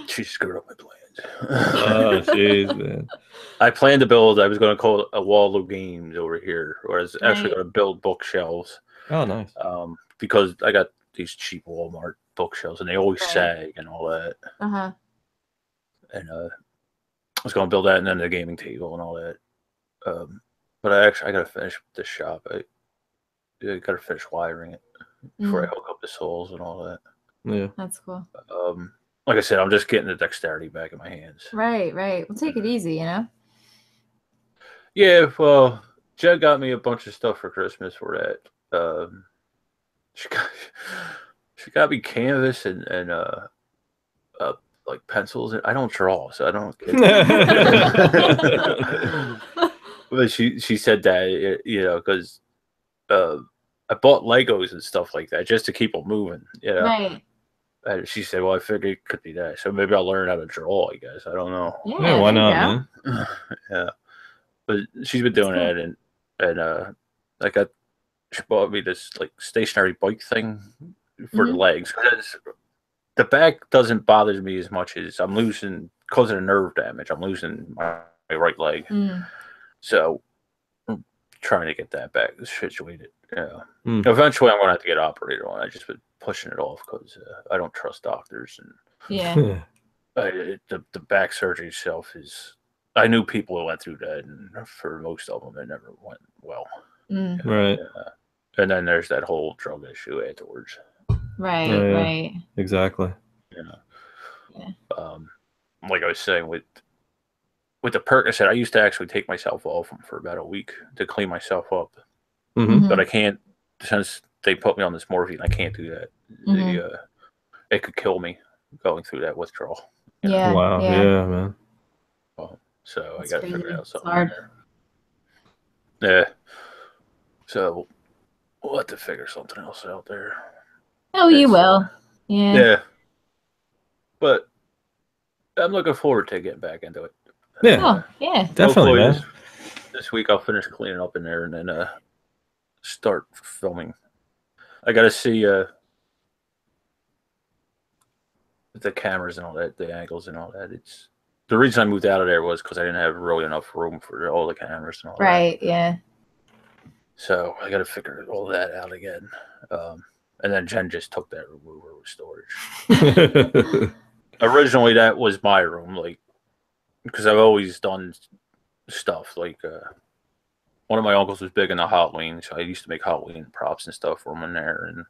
She screwed up my plans. Oh, jeez, man. I planned to build, I was going to call it a wall of games over here, or I was actually going to build bookshelves. Oh, nice. Because I got these cheap Walmart bookshelves and they always sag and all that. And I was going to build that and then the gaming table and all that. But I got to finish this shop. I got to finish wiring it before I hook up the soles and all that. Yeah, that's cool. Like I said, I'm just getting the dexterity back in my hands. Right. We'll take it easy, Yeah, well, Jed got me a bunch of stuff for Christmas for that. She got me canvas and like pencils. I don't draw, so I don't get But she said that, because I bought Legos and stuff like that just to keep them moving. Right. And she said, well, I figured it could be that. So maybe I'll learn how to draw, I guess. I don't know. Yeah, why not, man? Yeah. But she's been doing that, and she bought me this like stationary bike thing for the legs. The back doesn't bother me as much as I'm losing, because of the nerve damage, I'm losing my right leg. So I'm trying to get that back situated. Yeah. Eventually I'm going to have to get operated on. I just been pushing it off because I don't trust doctors. And the back surgery itself is, I knew people who went through that, and for most of them, it never went well. Right. And then there's that whole drug issue afterwards. Right. Exactly. Like I was saying, with the Percocet, I used to actually take myself off them for about a week to clean myself up. But I can't, since they put me on this morphine, I can't do that. It could kill me going through that withdrawal. Wow. Yeah, man. So I got to figure out something there. Yeah. So we'll have to figure something else out there. Oh, you will. Yeah. But I'm looking forward to getting back into it. Yeah. Definitely, man. This week I'll finish cleaning up in there and then start filming. I got to see the cameras and all that, the angles and all that. It's the reason I moved out of there was because I didn't have really enough room for all the cameras and all that. Right. Yeah. So I got to figure all that out again. And then Jen just took that remover with storage. Originally, that was my room. Like, because I've always done stuff like one of my uncles was big into Halloween, so I used to make Halloween props and stuff for him in there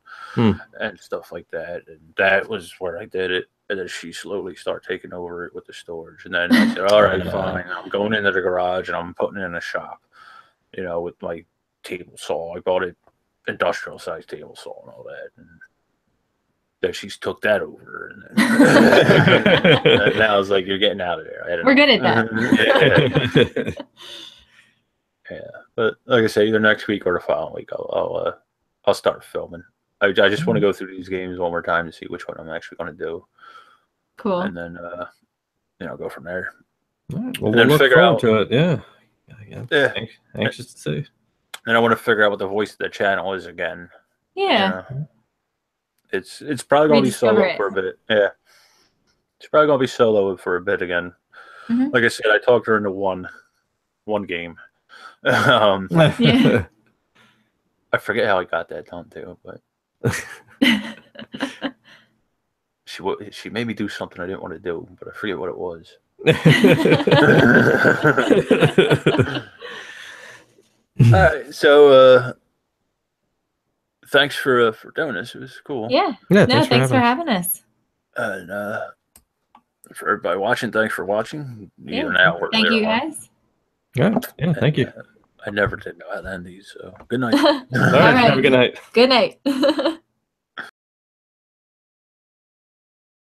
and stuff like that. And that was where I did it. And then she slowly started taking over it with the storage. And then I said, all right, fine. I'm going into the garage and I'm putting it in a shop, you know, with my table saw. I bought it industrial size table saw and all that. And then she's took that over. And then, now I was like, you're getting out of there. We're good at that. Yeah, but like I say, either next week or the following week, I'll start filming. I just want to go through these games one more time to see which one I'm actually going to do. Cool. And then you know, go from there. Right. Well, we'll look forward to it. Yeah. Anxious to see. And I want to figure out what the voice of the channel is again. Yeah. It's probably going to be solo for a bit. Yeah. It's probably going to be solo for a bit again. Like I said, I talked her into one game. Yeah. I forget how I got that done too, but she made me do something I didn't want to do, but I forget what it was. All right, so thanks for doing this. It was cool. Yeah. No, thanks for having us. And for everybody watching, thanks for watching. Yeah. Thank you guys. Yeah, thank you. I never did know how to end these, so good night. All right, have a good night. Good night.